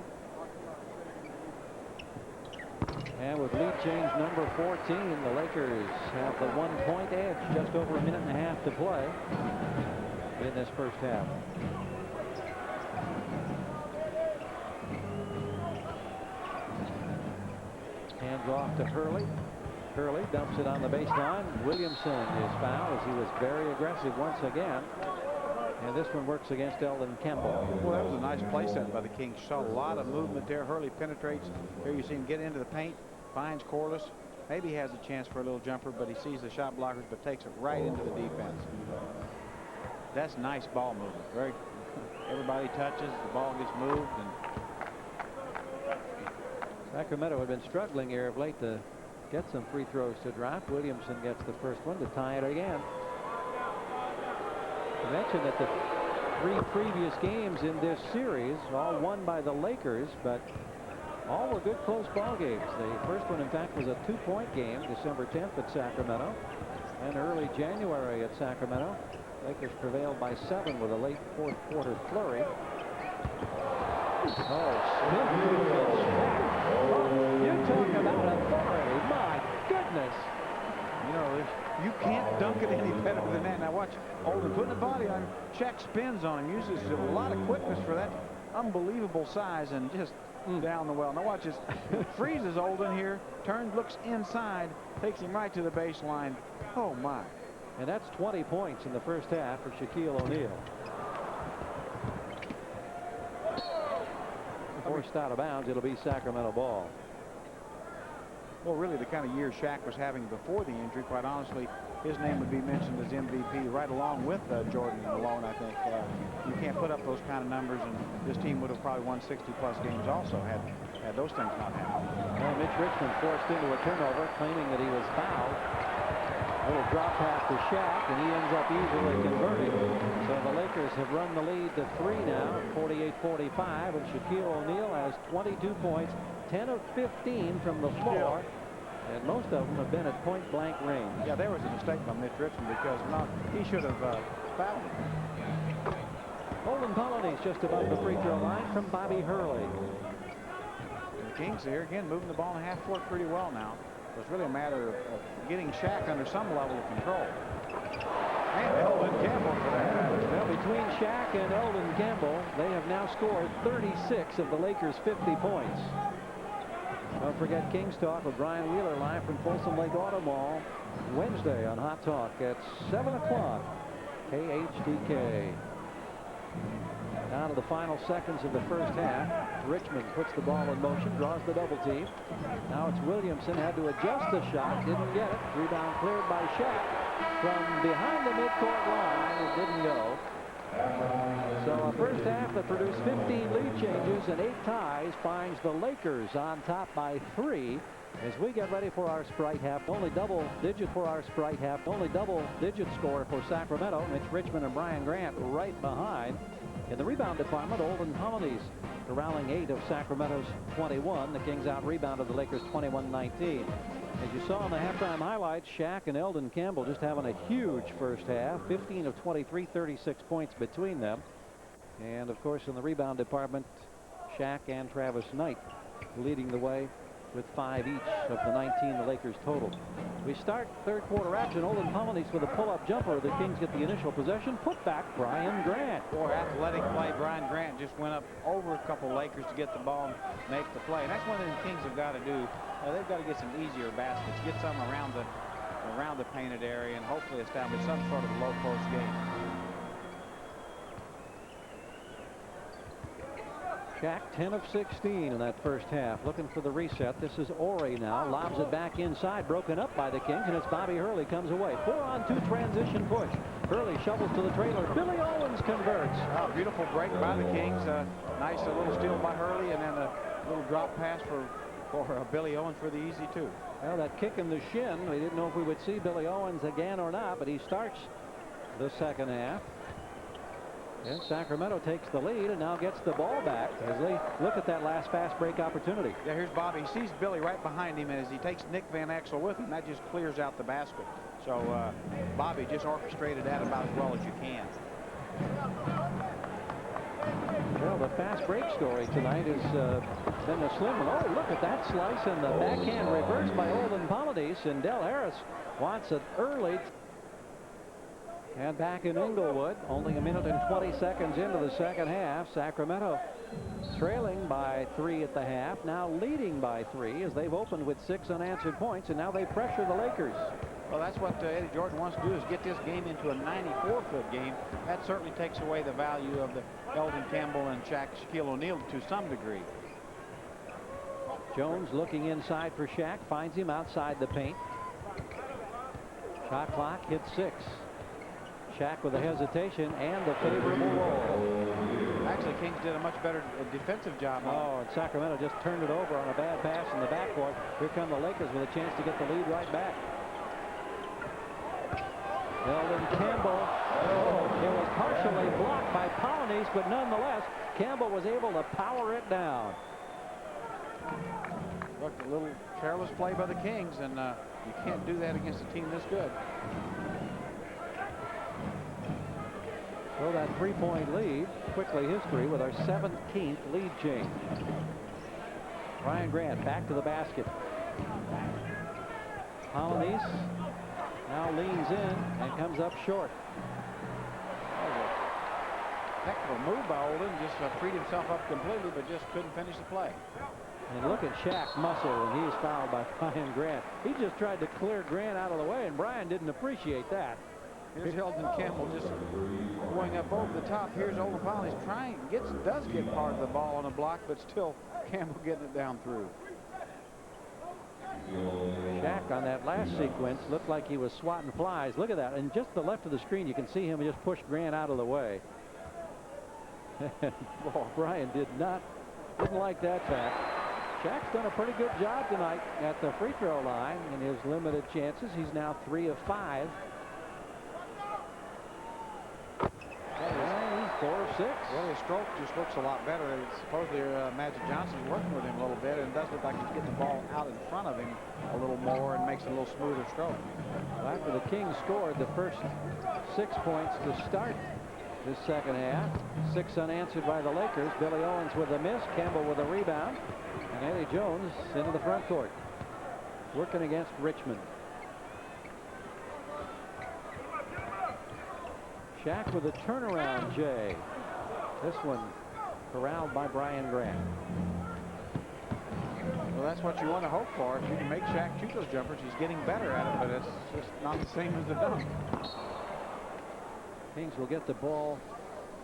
And with lead change number 14, the Lakers have the 1-point edge. Just over a minute and a half to play in this first half. Hands off to Hurley. Hurley dumps it on the baseline. Williamson is fouled as he was very aggressive once again. And this one works against Eldon Campbell. Well, that was a nice play set by the Kings. Saw a lot of movement there. Hurley penetrates. Here you see him get into the paint, finds Corliss. Maybe he has a chance for a little jumper, but he sees the shot blockers, but takes it right into the defense. That's nice ball movement. Everybody touches, the ball gets moved. And Sacramento had been struggling here of late to get some free throws to drop. Williamson gets the first one to tie it again. I mentioned that the 3 previous games in this series all won by the Lakers, but all were good close ball games. The first one, in fact, was a 2-point game, December 10th at Sacramento, and early January at Sacramento. Lakers prevailed by 7 with a late fourth quarter flurry. Oh, Smith. You talk about authority. My goodness. you know, you can't dunk it any better than that. Now watch Olden putting the body on him. Shaq spins on him, uses a lot of quickness for that unbelievable size, and just down the well. Now watch this. Freezes Olden here, turns, looks inside, takes him right to the baseline. Oh my. And that's 20 points in the first half for Shaquille O'Neal. Forced out of bounds, it'll be Sacramento ball. Well, really, the kind of year Shaq was having before the injury, quite honestly, his name would be mentioned as MVP right along with Jordan and Malone, I think. You can't put up those kind of numbers, and this team would have probably won 60-plus games also had those things not happened. Well, Mitch Richmond forced into a turnover, claiming that he was fouled. A little drop pass to Shaq, and he ends up easily converting. So the Lakers have run the lead to 3 now, 48-45, and Shaquille O'Neal has 22 points, 10 of 15 from the floor, and most of them have been at point-blank range. Yeah, there was a mistake by Mitch Richmond because he should have fouled him. Olden Polonese just above the free throw line from Bobby Hurley. The Kings here again moving the ball in half court pretty well now. So it's really a matter of getting Shaq under some level of control. And Eldon Campbell for that. Well, between Shaq and Eldon Campbell, they have now scored 36 of the Lakers' 50 points. Don't forget Kings Talk with Brian Wheeler live from Folsom Lake Auto Mall Wednesday on Hot Talk at 7 o'clock. KHTK. Down to the final seconds of the first half. Richmond puts the ball in motion, draws the double team. Now it's Williamson, had to adjust the shot, didn't get it. Rebound cleared by Shaq from behind the midcourt line. It didn't go. So a first half that produced 15 lead changes and 8 ties finds the Lakers on top by 3 as we get ready for our Sprite half. Only double digit for our Sprite half. Only double digit score for Sacramento. Mitch Richmond and Bryant Grant right behind. In the rebound department, Olden Hollidays corralling 8 of Sacramento's 21. The Kings out rebounded the Lakers 21-19. As you saw in the halftime highlights, Shaq and Eldon Campbell just having a huge first half. 15 of 23, 36 points between them. And of course in the rebound department, Shaq and Travis Knight leading the way with 5 each of the 19 the Lakers total. We start third quarter action. Olden Hollidays with a pull-up jumper. The Kings get the initial possession. Put back Bryant Grant. Boy, athletic play. Bryant Grant just went up over a couple Lakers to get the ball and make the play. And that's one thing the Kings have got to do. They've got to get some easier baskets, get some around the painted area, and hopefully establish some sort of low post game. Shaq 10 of 16 in that first half. Looking for the reset. This is Ori now. Lobs it back inside. Broken up by the Kings, and it's Bobby Hurley comes away. 4-on-2 transition push. Hurley shovels to the trailer. Billy Owens converts. Oh, beautiful break by the Kings. Nice little steal by Hurley, and then a little drop pass for Billy Owens for the easy 2. Well, that kick in the shin. We didn't know if we would see Billy Owens again or not, but he starts the second half. And Sacramento takes the lead and now gets the ball back as they look at that last fast break opportunity. Yeah, here's Bobby. He sees Billy right behind him, and as he takes Nick Van Exel with him, that just clears out the basket. So Bobby just orchestrated that about as well as you can. Well, the fast break story tonight has been a slim one. Oh, look at that slice and the backhand reverse by Olden Hollidays, and Del Harris wants it early. And back in Inglewood, only a minute and 20 seconds into the second half. Sacramento trailing by 3 at the half, now leading by 3 as they've opened with 6 unanswered points, and now they pressure the Lakers. Well, that's what Eddie Jordan wants to do, is get this game into a 94-foot game. That certainly takes away the value of the Eldon Campbell and Shaquille O'Neal to some degree. Jones looking inside for Shaq, finds him outside the paint. Shot clock hits 6. Shaq with a hesitation and the favorable roll. Actually, Kings did a much better defensive job. Oh, and Sacramento just turned it over on a bad pass in the backcourt. Here come the Lakers with a chance to get the lead right back. Eldon Campbell. Oh, it was partially blocked by Polonese, but nonetheless, Campbell was able to power it down. Look, a little careless play by the Kings, and you can't do that against a team this good. So that 3-point lead, quickly history with our 17th lead change. Bryant Grant back to the basket. Polonese now leans in and comes up short. Heck of a move by Olden, just freed himself up completely, but just couldn't finish the play. And look at Shaq's muscle, and he's fouled by Bryant Grant. He just tried to clear Grant out of the way, and Bryant didn't appreciate that. Here's Eldon Campbell just going up over the top. Here's Olden Polonese trying, does get part of the ball on a block, but still Campbell getting it down through. Shaq on that last sequence looked like he was swatting flies. Look at that. And just the left of the screen, you can see him just push Grant out of the way. Well, Bryant didn't like that fact. Shaq's done a pretty good job tonight at the free throw line in his limited chances. He's now 3 of 5. And he's 4 of 6. Well, his stroke just looks a lot better. Supposedly Magic Johnson's working with him a little bit, and it does look like he's getting the ball out in front of him a little more and makes it a little smoother stroke. Well, after the Kings scored the first 6 points to start this second half, 6 unanswered by the Lakers. Billy Owens with a miss, Campbell with a rebound, and Eddie Jones into the front court, working against Richmond. Shaq with a turnaround J. This one corralled by Bryant Grant. Well, that's what you want to hope for. If you can make Shaq shoot those jumpers, he's getting better at it, but it's just not the same as the dunk. Kings will get the ball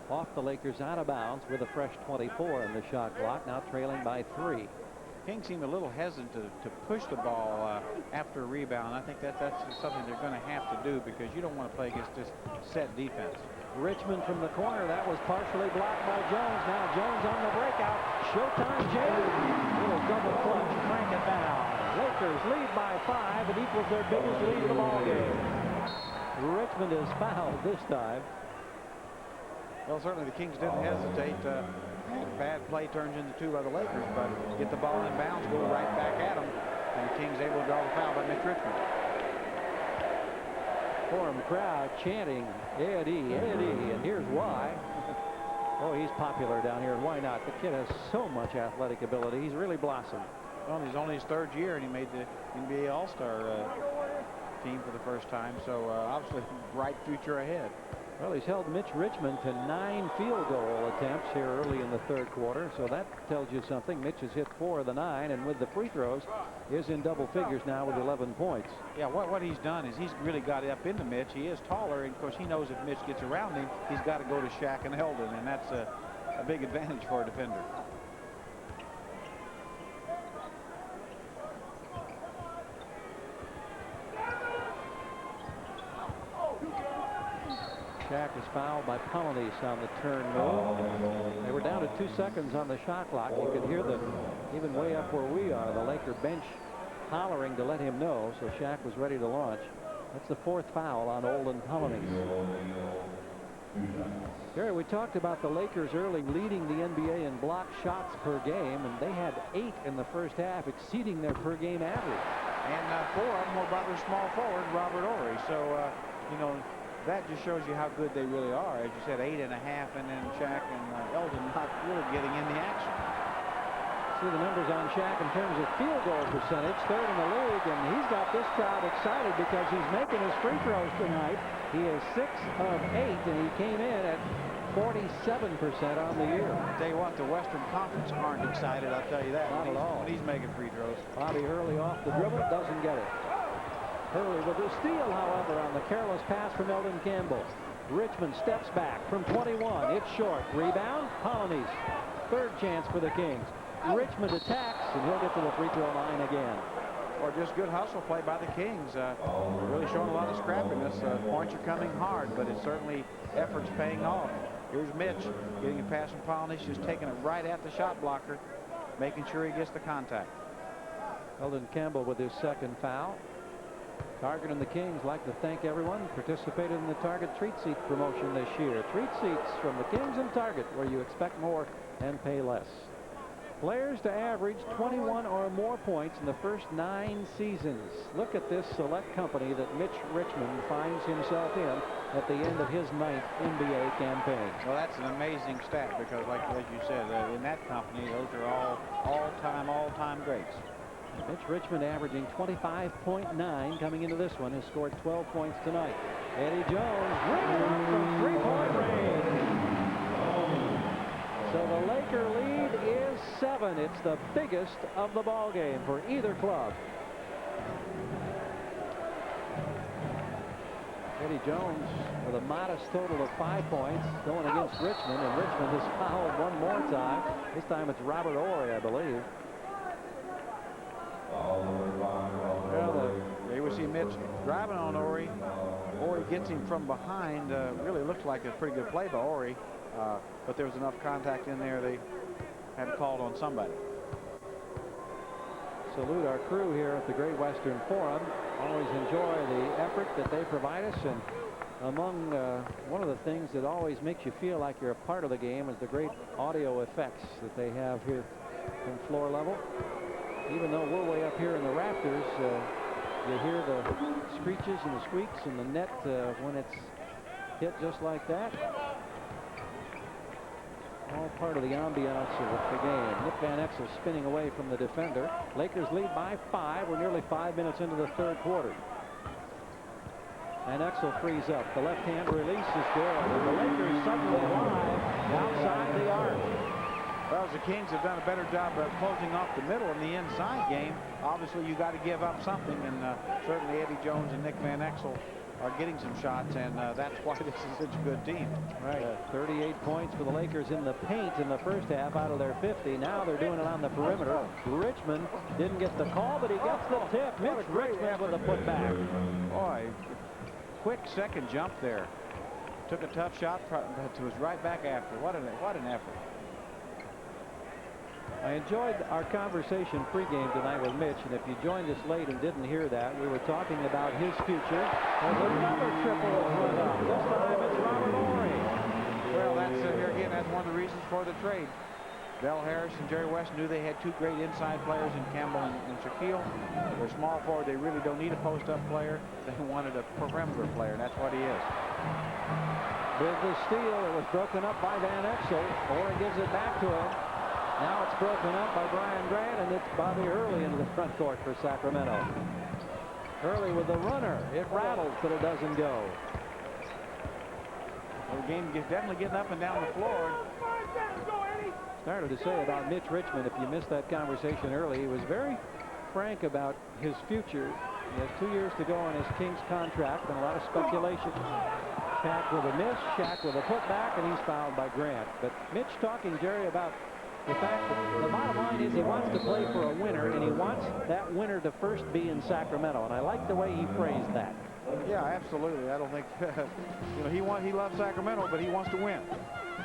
off the Lakers out of bounds with a fresh 24 in the shot clock, now trailing by 3. Kings seem a little hesitant to push the ball after a rebound. I think that's something they're going to have to do because you don't want to play against this set defense. Richmond from the corner. That was partially blocked by Jones. Now Jones on the breakout. Showtime James. Little double clutch. Crank it down. Lakers lead by 5. It equals their biggest lead of the ball game. Richmond is fouled this time. Well, certainly the Kings didn't hesitate. Bad play turns into 2 by the Lakers, but get the ball in bounds, go right back at them, and the Kings able to draw the foul by Mitch Richmond. Forum crowd chanting Eddie, Eddie, and here's why. Oh, he's popular down here, and why not? The kid has so much athletic ability. He's really blossomed. Well, he's only his 3rd year, and he made the NBA All-Star team for the first time, so obviously bright future ahead. Well, he's held Mitch Richmond to 9 field goal attempts here early in the 3rd quarter, so that tells you something. Mitch has hit 4 of the 9, and with the free throws is in double figures now with 11 points. Yeah, what he's done is he's really got up into Mitch. He is taller, and of course he knows if Mitch gets around him, he's got to go to Shaq and Eldon, and that's a big advantage for a defender. Shaq is fouled by Polynice on the turn move. They were down to 2 seconds on the shot clock. You could hear them even way up where we are. The Laker bench hollering to let him know, so Shaq was ready to launch. That's the 4th foul on Olden Polynice. Gary, we talked about the Lakers early leading the NBA in block shots per game, and they had 8 in the first half, exceeding their per game average. And 4 of them were by their small forward, Robert Ory. So, you know, that just shows you how good they really are. As you said, 8.5, and then Shaq and Eldon not really getting in the action. See the numbers on Shaq in terms of field goal percentage, 3rd in the league, and he's got this crowd excited because he's making his free throws tonight. He is 6 of 8, and he came in at 47% on the year. I tell you what, the Western Conference aren't excited, I'll tell you that. Not at all. When he's making free throws. Bobby Hurley off the dribble, doesn't get it. Hurley with a steal, however, on the careless pass from Eldon Campbell. Richmond steps back from 21. It's short. Rebound, Polynice. 3rd chance for the Kings. Richmond attacks, and he'll get to the free throw line again. Or just good hustle play by the Kings. Really showing a lot of scrappiness. Points are coming hard, but it's certainly efforts paying off. Here's Mitch getting a pass from Polynice, just taking it right at the shot blocker, making sure he gets the contact. Eldon Campbell with his 2nd foul. Target and the Kings like to thank everyone who participated in the Target Treat Seat promotion this year. Treat seats from the Kings and Target, where you expect more and pay less. Players to average 21 or more points in the first 9 seasons. Look at this select company that Mitch Richmond finds himself in at the end of his 9th NBA campaign. Well, that's an amazing stat because, like as you said, in that company, those are all all-time greats. Mitch Richmond averaging 25.9 coming into this one, has scored 12 points tonight. Eddie Jones from 3-point range. So the Laker lead is 7. It's the biggest of the ball game for either club. Eddie Jones with a modest total of 5 points going against Richmond, and Richmond is fouled one more time. This time it's Robert Ory, I believe. Well, there we see Mitch driving on Ory. Ory gets him from behind. Really looks like a pretty good play by Ory, but there was enough contact in there they had called on somebody. Salute our crew here at the Great Western Forum. Always enjoy the effort that they provide us, and among one of the things that always makes you feel like you're a part of the game is the great audio effects that they have here from floor level. Even though we're way up here in the rafters, you hear the screeches and the squeaks in the net when it's hit just like that. All part of the ambiance of the game. Nick Van Exel spinning away from the defender. Lakers lead by 5. We're nearly 5 minutes into the 3rd quarter. And Exel frees up. The left-hand release is good. And the Lakers suddenly live outside the arc. Well, the Kings have done a better job of closing off the middle in the inside game. Obviously, you got to give up something, and certainly Eddie Jones and Nick Van Exel are getting some shots, and that's why this is such a good team. Right. 38 points for the Lakers in the paint in the first half out of their 50. Now they're doing it on the perimeter. Richmond didn't get the call, but he gets the tip. Mitch Richmond with a putback. Boy, quick second jump there. took a tough shot, but it was right back after. What an effort. I enjoyed our conversation pregame tonight with Mitch, and if you joined us late and didn't hear that, we were talking about his future. There's another triple that went up. This time it's Robert Ory. Well, that's here again. That's one of the reasons for the trade. Del Harris and Jerry West knew they had two great inside players in Campbell and Shaquille. They're small forward. They really don't need a post-up player. They wanted a perimeter player, and that's what he is. With the steal, it was broken up by Van Exel. Ory gives it back to him. Now it's broken up by Brian Grant, and it's Bobby Hurley into the front court for Sacramento. Hurley with the runner. It rattles, but it doesn't go. Well, the game is definitely getting up and down the floor. Started to say about Mitch Richmond, if you missed that conversation early, he was very frank about his future. He has 2 years to go on his Kings contract, and a lot of speculation. Shaq with a miss, Shaq with a putback, and he's fouled by Grant. But Mitch talking, Jerry, about the fact that the bottom line is he wants to play for a winner, and he wants that winner to first be in Sacramento. And I like the way he phrased that. Yeah, absolutely. I don't think he loves Sacramento, but he wants to win.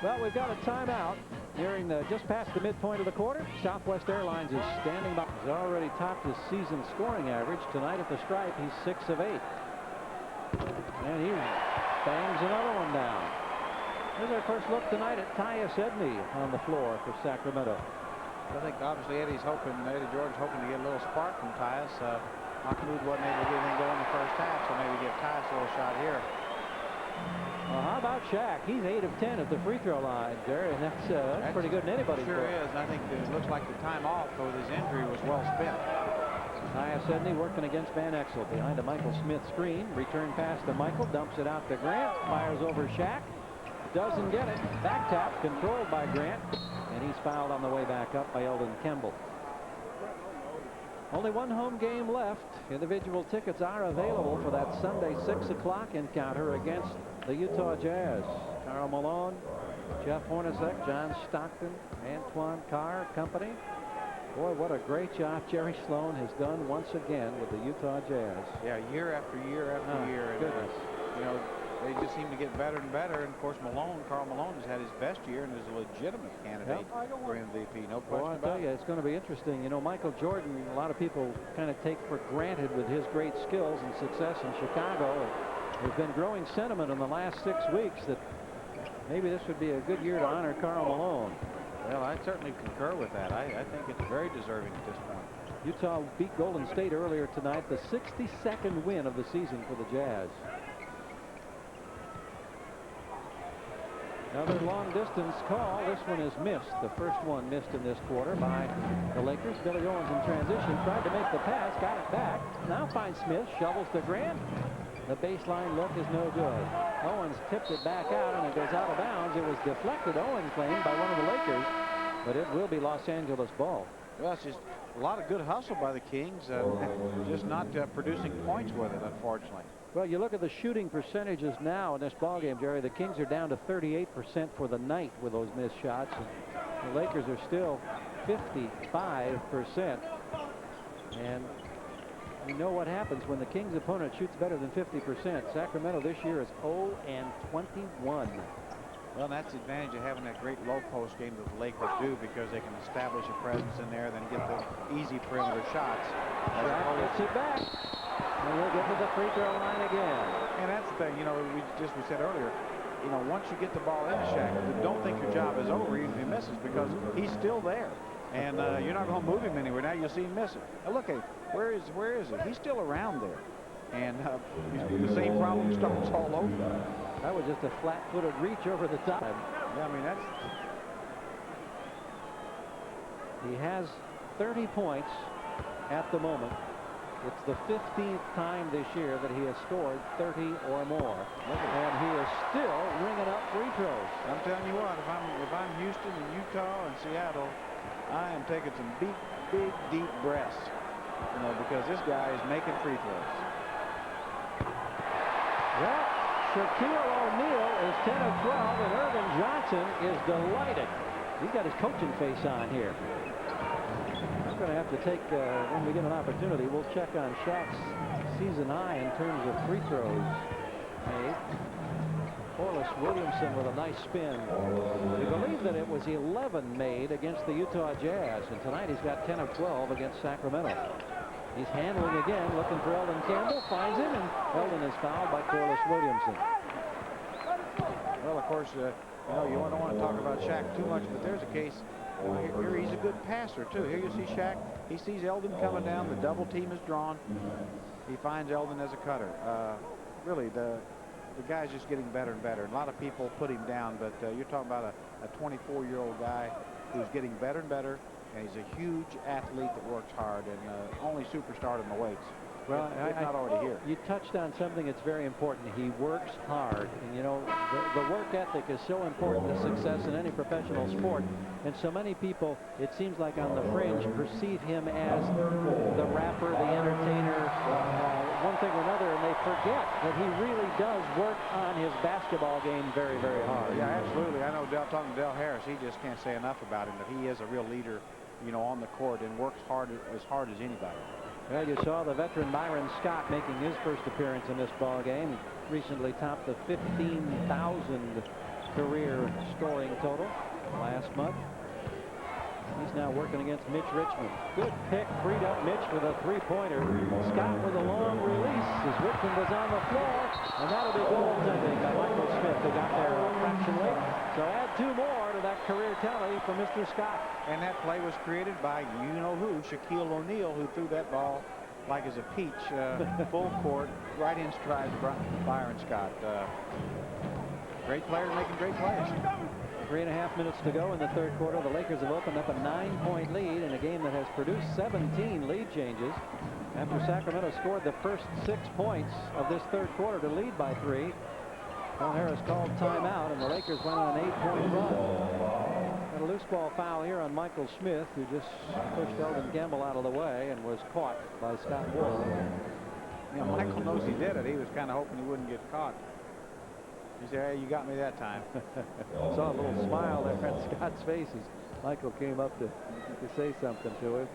Well, we've got a timeout nearing just past the midpoint of the quarter. Southwest Airlines is standing by. He's already topped his season scoring average tonight at the stripe. He's 6 of 8, and he bangs another one down. Here's our first look tonight at Tyus Edney on the floor for Sacramento. I think obviously Eddie George's hoping to get a little spark from Tyus. Mahmoud wasn't able to get anything going in the first half, so maybe give Tyus a little shot here. Well, how about Shaq? He's 8 of 10 at the free throw line, Jerry, and that's pretty good in anybody's book. Sure is. And I think it looks like the time off with his injury was well spent. Tyus Edney working against Van Exel behind a Michael Smith screen. Return pass to Michael, dumps it out to Grant, fires over Shaq. Doesn't get it. Back tap controlled by Grant, and he's fouled on the way back up by Eldon Kemble. Only one home game left. Individual tickets are available for that Sunday 6 o'clock encounter against the Utah Jazz. Karl Malone, Jeff Hornacek, John Stockton, Antoine Carr company. Boy, what a great job Jerry Sloan has done once again with the Utah Jazz. Yeah, year after year after year. Goodness. They just seem to get better and better. And of course, Karl Malone has had his best year and is a legitimate candidate for MVP. No question I'll about tell you, it's going to be interesting. Michael Jordan, a lot of people kind of take for granted with his great skills and success in Chicago. There's been growing sentiment in the last 6 weeks that maybe this would be a good year to honor Karl Malone. Well, I certainly concur with that. I think it's very deserving at this point. Utah beat Golden State earlier tonight, the 62nd win of the season for the Jazz. Another long distance call. This one is missed. The first one missed in this quarter by the Lakers. Billy Owens in transition tried to make the pass, got it back. Now finds Smith, shovels to Grant. The baseline look is no good. Owens tipped it back out, and it goes out of bounds. It was deflected, Owens claimed, by one of the Lakers, but it will be Los Angeles ball. Well, it's just a lot of good hustle by the Kings, just not producing points with it, unfortunately. Well, you look at the shooting percentages now in this ballgame, Jerry. The Kings are down to 38% for the night with those missed shots. And the Lakers are still 55%. And you know what happens when the Kings opponent shoots better than 50%. Sacramento this year is 0-21. Well, that's the advantage of having that great low post game that the Lakers do, because they can establish a presence in there, then get the easy perimeter shots. Shaq gets it back. And we'll get to the free throw line again. And that's the thing, we said earlier, once you get the ball in Shaq, don't think your job is over even if he misses, because he's still there. And you're not going to move him anywhere. Now you'll see him miss it. Now look at him. Where is he? He's still around there. And the same problem starts all over. That was just a flat-footed reach over the top. Yeah, I mean, that's... He has 30 points at the moment. It's the 15th time this year that he has scored 30 or more. And he is still ringing up free throws. I'm telling you what, if I'm Houston and Utah and Seattle, I am taking some big, deep breaths. Because this guy is making free throws. Well, Shaquille O'Neal is 10 of 12, and Irvin Johnson is delighted. He's got his coaching face on here. We're going to have to take, when we get an opportunity, we'll check on Shaq's season high in terms of free throws made. 4 Corliss Williamson with a nice spin. We believe that it was 11 made against the Utah Jazz, and tonight he's got 10 of 12 against Sacramento. He's handling again, looking for Eldon Campbell, finds him, and Eldon is fouled by Corliss Williamson. Well, of course, you don't want to talk about Shaq too much, but there's a case. Here he's a good passer, too. Here you see Shaq. He sees Eldon coming down. The double team is drawn. He finds Eldon as a cutter. Really, the guy's just getting better and better. A lot of people put him down, but you're talking about a 24-year-old guy who's getting better and better, and he's a huge athlete that works hard, and only superstar in the weights. Well, if not already here. You touched on something that's very important. He works hard. And, you know, the work ethic is so important to success in any professional sport. And so many people, it seems like on the fringe, perceive him as the rapper, the entertainer, one thing or another, and they forget that he really does work on his basketball game very, very hard. Yeah, absolutely. I know talking to Del Harris, he just can't say enough about him, that he is a real leader, you know, on the court and works hard as anybody. Well, you saw the veteran Byron Scott making his first appearance in this ball game. Recently topped the 15,000 career scoring total last month. He's now working against Mitch Richmond. Good pick, freed up Mitch with a three-pointer. Scott with a long release as Richmond was on the floor, and that'll be goaltending by Michael Smith, who got there a fraction late. So add 2 more to that career tally for Mr. Scott. And that play was created by you-know-who, Shaquille O'Neal, who threw that ball like as a peach, full court, right in stride Byron Scott. Great players making great plays. 3.5 minutes to go in the third quarter. The Lakers have opened up a 9-point lead in a game that has produced 17 lead changes after Sacramento scored the first 6 points of this third quarter to lead by 3. Del Harris called timeout, and the Lakers went on an 8-point run. Got a loose ball foul here on Michael Smith, who just pushed Eldon Campbell out of the way and was caught by Scott Wall. You know, Michael knows he did it. He was kind of hoping he wouldn't get caught. He said, hey, you got me that time. Saw a little smile there on Scott's face as Michael came up to say something to him.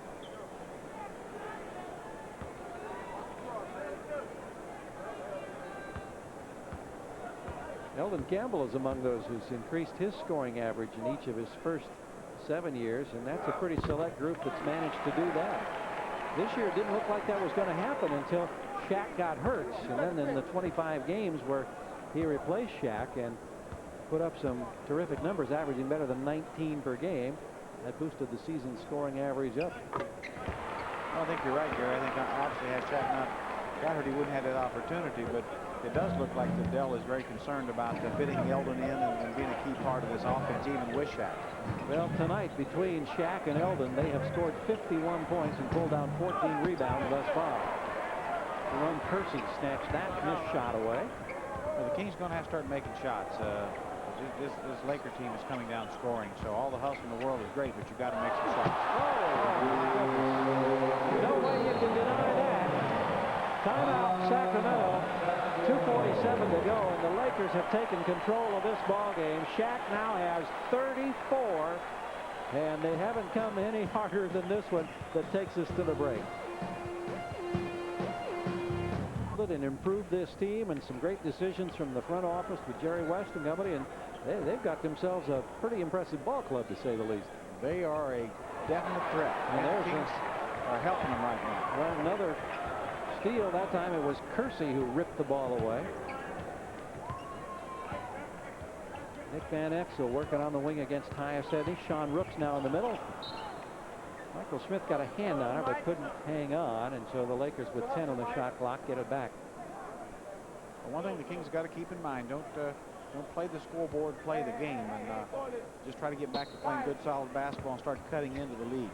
Eldon Campbell is among those who's increased his scoring average in each of his first 7 years, and that's a pretty select group that's managed to do that. This year it didn't look like that was going to happen until Shaq got hurt, and then in the 25 games where he replaced Shaq and put up some terrific numbers, averaging better than 19 per game. That boosted the season scoring average up. Well, I think you're right, Gary. I think obviously had Shaq not got hurt, he wouldn't have that opportunity, but it does look like that Dell is very concerned about fitting Eldon in and being a key part of this offense, even with Shaq. Well, tonight, between Shaq and Eldon, they have scored 51 points and pulled down 14 rebounds thus far. Ron Kersey snatched that missed shot away. Well, the Kings going to have to start making shots. This Laker team is coming down scoring, so all the hustle in the world is great, but you got to make some shots. No way you can deny that. Timeout, Sacramento. 2:47 to go, and the Lakers have taken control of this ball game. Shaq now has 34, and they haven't come any harder than this one that takes us to the break. And improve this team, and some great decisions from the front office with Jerry West and company, and they've got themselves a pretty impressive ball club, to say the least. They are a definite threat, and the Kings are helping them right now. Well, another steal. That time it was Kersey who ripped the ball away. Nick Van Exel working on the wing against Hyacinth. Sean Rooks now in the middle. Michael Smith got a hand on it but couldn't hang on, and so the Lakers with 10 on the shot clock get it back. Well, one thing the Kings got to keep in mind, don't play the scoreboard, play the game, and just try to get back to playing good solid basketball and start cutting into the lead.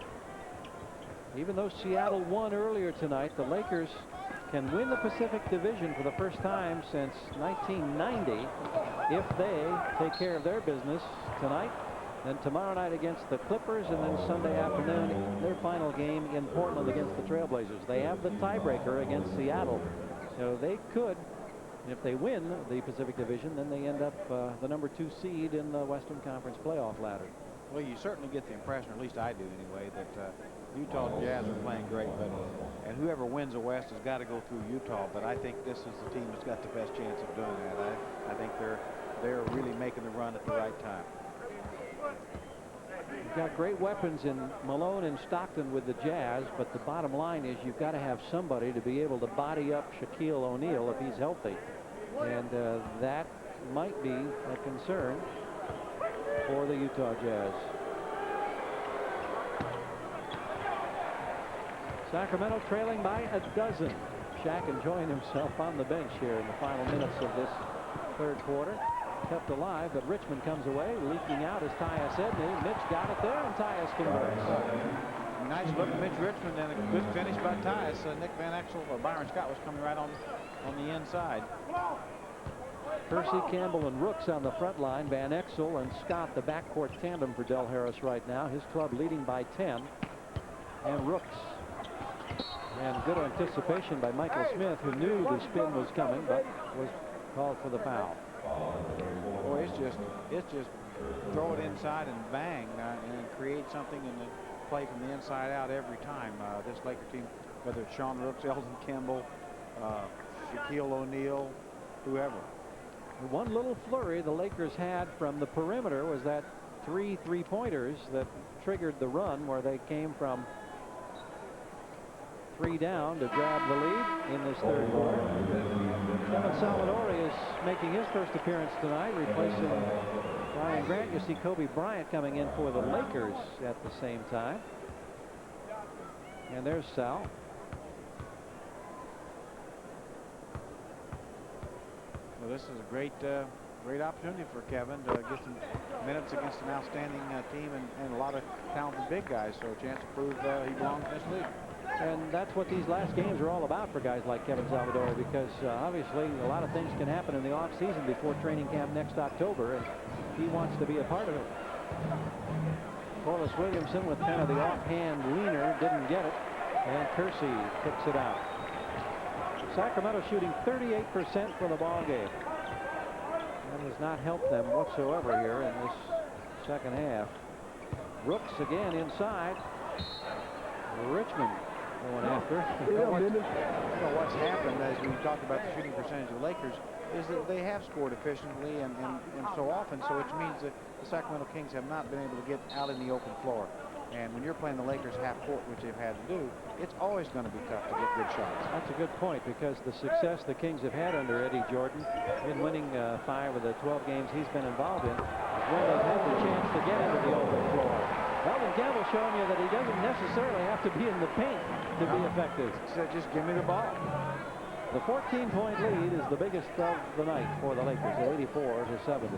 Even though Seattle won earlier tonight, the Lakers can win the Pacific Division for the first time since 1990 if they take care of their business tonight. Then tomorrow night against the Clippers, and then Sunday afternoon their final game in Portland against the Trailblazers. They have the tiebreaker against Seattle, so they could, if they win the Pacific Division, then they end up the number 2 seed in the Western Conference playoff ladder. Well, you certainly get the impression, or at least I do anyway, that Utah Jazz are playing great, and whoever wins the West has got to go through Utah. But I think this is the team that's got the best chance of doing that. I think they're they're really making the run at the right time. You've got great weapons in Malone and Stockton with the Jazz, but the bottom line is you've got to have somebody to be able to body up Shaquille O'Neal if he's healthy. And that might be a concern for the Utah Jazz. Sacramento trailing by a dozen. Shaq enjoying himself on the bench here in the final minutes of this third quarter. Kept alive, but Richmond comes away. Leaking out is Tyus Edney. Mitch got it there, and Tyus converts. Nice look at Mitch Richmond, and a good finish by Tyus. Nick Van Exel or Byron Scott was coming right on the inside. Percy, Campbell, and Rooks on the front line. Van Exel and Scott, the backcourt tandem for Del Harris right now. His club leading by 10. And Rooks. And good anticipation by Michael Smith, who knew the spin was coming, but was called for the foul. Boy, it's just throw it inside and bang and create something in the play from the inside out every time. This Laker team, whether it's Sean Rooks, Eldon Campbell, Shaquille O'Neal, whoever. One little flurry the Lakers had from the perimeter was that three-pointers that triggered the run, where they came from 3 down to grab the lead in this third quarter. Kevin Salvadori is making his first appearance tonight, replacing Brian Grant. You see Kobe Bryant coming in for the Lakers at the same time. And there's Sal. Well, this is a great opportunity for Kevin to get some minutes against an outstanding team and a lot of talented big guys. So a chance to prove he belongs in this league. And that's what these last games are all about for guys like Kevin Salvadori, because obviously a lot of things can happen in the off season before training camp next October, and he wants to be a part of it. Corliss Williamson with kind of the offhand leaner, didn't get it, and Kersey kicks it out. Sacramento shooting 38% for the ball game. That has not helped them whatsoever here in this second half. Brooks again inside. Richmond going after. What's happened, as we talked about the shooting percentage of the Lakers, is that they have scored efficiently and so often, so which means that the Sacramento Kings have not been able to get out in the open floor. And when you're playing the Lakers half court, which they've had to do, it's always going to be tough to get good shots. That's a good point, because the success the Kings have had under Eddie Jordan in winning 5 of the 12 games he's been involved in is when they've had the chance to get into the open floor. Eldon Campbell showing you that he doesn't necessarily have to be in the paint to be effective. So just give me the ball. The 14-point lead is the biggest of the night for the Lakers at 84-70.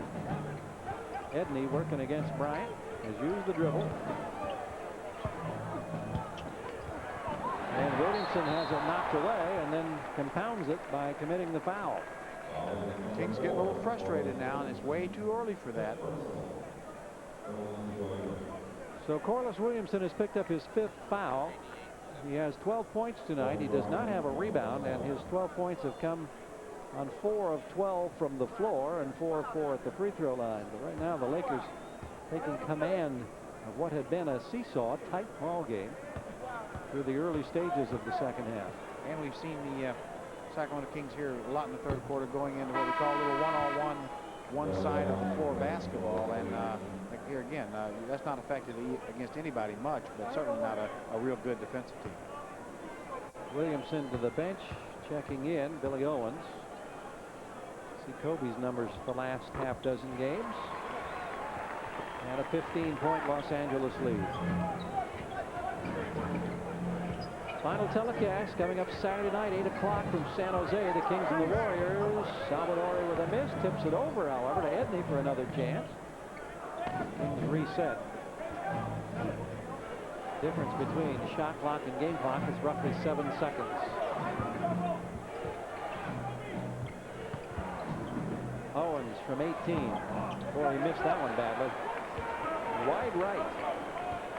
Edney working against Bryant, has used the dribble. And Williamson has it knocked away and then compounds it by committing the foul. Kings get a little frustrated now, and it's way too early for that. So Corliss Williamson has picked up his 5th foul. He has 12 points tonight. He does not have a rebound, and his 12 points have come on 4 of 12 from the floor and 4 of 4 at the free throw line. But right now the Lakers taking command of what had been a seesaw tight ball game through the early stages of the second half. And we've seen the Sacramento Kings here a lot in the third quarter, going into what we call a little one-on-one, one side of the floor basketball. And here again, that's not affected against anybody much, but certainly not a real good defensive team. Williamson to the bench, checking in, Billy Owens. See Kobe's numbers the last half dozen games. And a 15-point Los Angeles lead. Final telecast coming up Saturday night, 8 o'clock from San Jose, the Kings and the Warriors. Salvadori with a miss, tips it over, however, to Edney for another chance. Kings reset. Difference between shot clock and game clock is roughly 7 seconds. Owens from 18. Boy, he missed that one badly. Wide right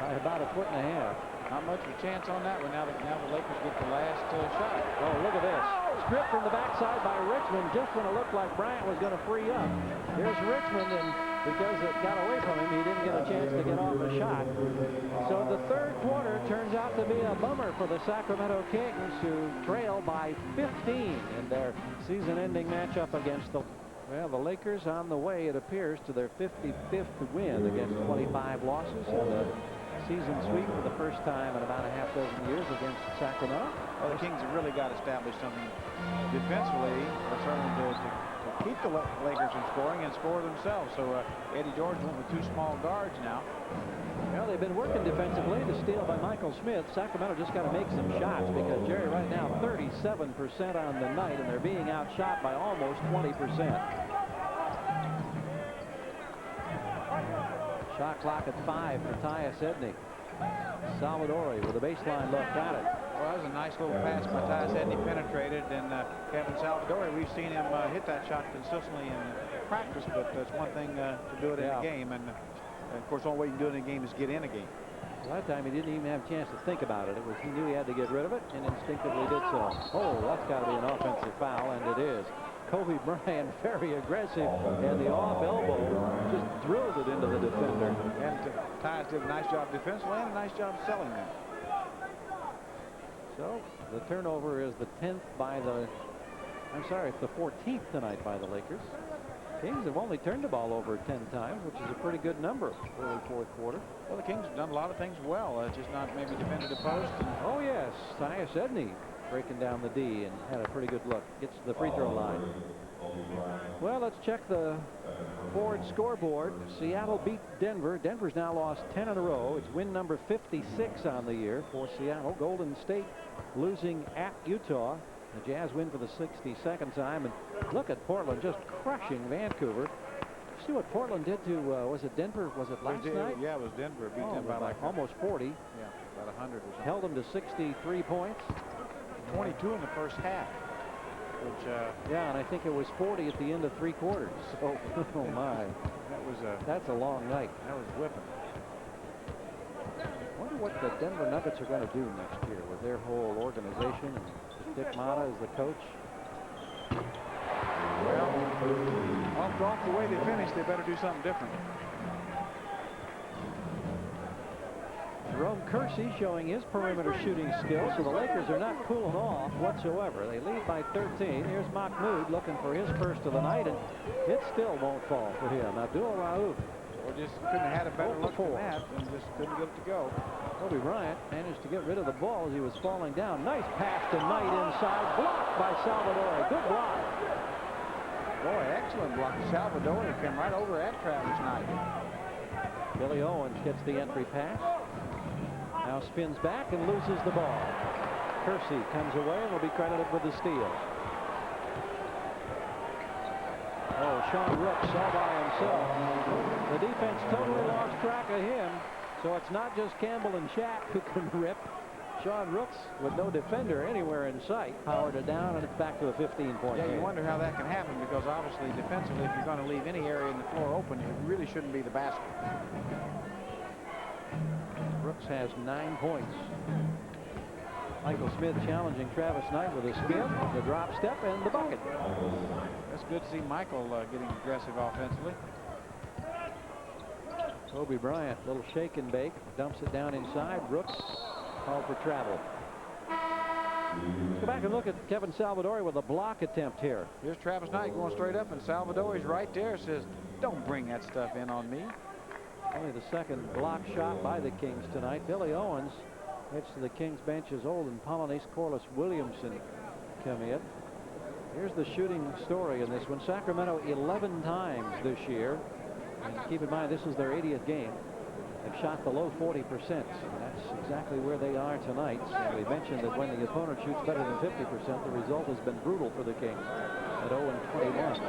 by about 1.5 feet. Not much of a chance on that one. Now the Lakers get the last shot. Oh, look at this. Strip from the backside by Richmond just when it looked like Bryant was going to free up. Here's Richmond, and because it got away from him, he didn't get a chance to get off a shot. So the third quarter turns out to be a bummer for the Sacramento Kings, who trail by 15 in their season-ending matchup against the Well, the Lakers on the way, it appears, to their 55th win against 25 losses, and a season sweep for the first time in about a half dozen years against Sacramento. Well, the Kings have really got to establish something defensively, certainly to keep the Lakers from scoring and score themselves. So Eddie George went with 2 small guards now. Well, they've been working defensively. The steal by Michael Smith. Sacramento just got to make some shots because, Jerry, right now 37% on the night, and they're being outshot by almost 20%. Shot clock at 5 for Tyus Edney. Salvadori with a baseline look. Got it. Well, that was a nice little pass by Tyus Edney, penetrated, and Kevin Salvadori, we've seen him hit that shot consistently in practice, but it's one thing to do it in a game, and of course, the only way you can do it in a game is get in a game. Well, that time he didn't even have a chance to think about it. He knew he had to get rid of it, and instinctively did so. Oh, that's got to be an offensive foul, and it is. Kobe Bryant very aggressive, and the off elbow just drilled it into the defender. And Tyus did a nice job defensively and a nice job selling that. So the turnover is the 10th by the, I'm sorry, it's the 14th tonight by the Lakers. Kings have only turned the ball over 10 times, which is a pretty good number early fourth quarter. Well, the Kings have done a lot of things well, just not maybe defended the post. Oh, yes, Tyus Edney breaking down the D and had a pretty good look. Gets to the free throw line. Well, let's check the Ford scoreboard. Seattle beat Denver. Denver's now lost 10 in a row. It's win number 56 on the year for Seattle. Golden State losing at Utah. The Jazz win for the 62nd time. And look at Portland just crushing Vancouver. See what Portland did to, was it Denver? Was it last night? Yeah, it was Denver. Beat them by like almost 40. Yeah, about 100 or something. Held them to 63 points. 22 in the first half. Which, yeah, and I think it was 40 at the end of 3 quarters. So, oh my. That's a long night. That was whipping. I wonder what the Denver Nuggets are going to do next year with their whole organization and Dick Mata as the coach. Well, off the way they finished, they better do something different. Jerome Kersey showing his perimeter shooting skills, so the Lakers are not cooling off whatsoever. They lead by 13. Here's Mahmoud looking for his first of the night, and it still won't fall for him. Abdul Rauf. Well, just couldn't have had a better look than that, and just couldn't get it to go. Kobe Bryant managed to get rid of the ball as he was falling down. Nice pass to Knight inside, blocked by Salvadori. Good block. Boy, excellent block. Salvadori came right over at Travis Knight. Billy Owens gets the entry pass. Now spins back and loses the ball. Kersey comes away and will be credited with the steal. Oh, Sean Rooks all by himself. The defense totally lost track of him. So it's not just Campbell and Shaq who can rip. Sean Rooks, with no defender anywhere in sight, powered it down, and it's back to a 15-point game. Yeah, you wonder how that can happen, because obviously defensively, if you're going to leave any area in the floor open, it really shouldn't be the basket. Rooks has 9 points. Michael Smith challenging Travis Knight with a skip, the drop step, and the bucket. That's good to see Michael getting aggressive offensively. Kobe Bryant, little shake and bake, dumps it down inside. Rooks called for travel. Let's go back and look at Kevin Salvadori with a block attempt here. Here's Travis Knight going straight up, and Salvadori's right there, says, don't bring that stuff in on me. Only the second block shot by the Kings tonight. Billy Owens heads to the Kings bench as Olden Polynice, Corliss Williamson come in. Here's the shooting story in this one. Sacramento 11 times this year. And keep in mind, this is their 80th game. They've shot below 40%. That's exactly where they are tonight. And we mentioned that when the opponent shoots better than 50%, the result has been brutal for the Kings at 0-21.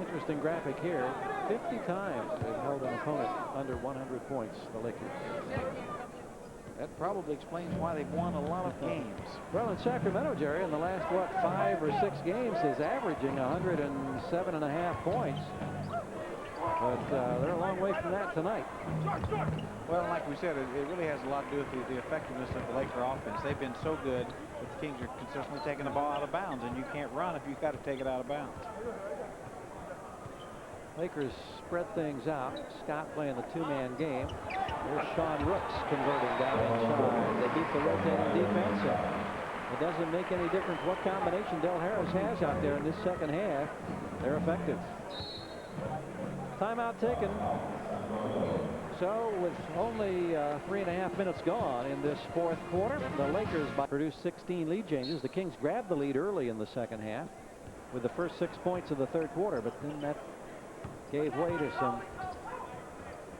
Interesting graphic here. 50 times they've held an opponent under 100 points, the Lakers. That probably explains why they've won a lot of games. Well, in Sacramento, Jerry, in the last, 5 or 6 games, is averaging 107.5 points. But they're a long way from that tonight. Well, like we said, it really has a lot to do with the effectiveness of the Laker offense. They've been so good that the Kings are consistently taking the ball out of bounds, and you can't run if you've got to take it out of bounds. Lakers spread things out. Scott playing the 2-man game. Here's Sean Rooks converting down inside. They keep the rotating defense up. It doesn't make any difference what combination Del Harris has out there in this second half. They're effective. Timeout taken. So with only 3.5 minutes gone in this fourth quarter, the Lakers produced 16 lead changes. The Kings grabbed the lead early in the second half with the first 6 points of the third quarter, but then that gave way to some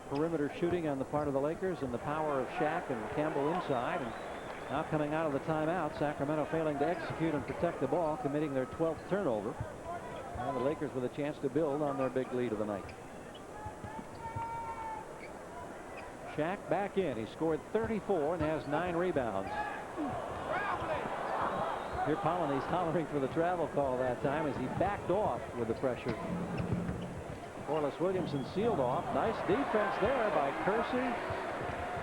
perimeter shooting on the part of the Lakers and the power of Shaq and Campbell inside. And now coming out of the timeout, Sacramento failing to execute and protect the ball, committing their 12th turnover. And the Lakers with a chance to build on their big lead of the night. Shaq back in. He scored 34 and has 9 rebounds. Here Pollonais hollering for the travel call that time as he backed off with the pressure. Corliss Williamson sealed off. Nice defense there by Kersey,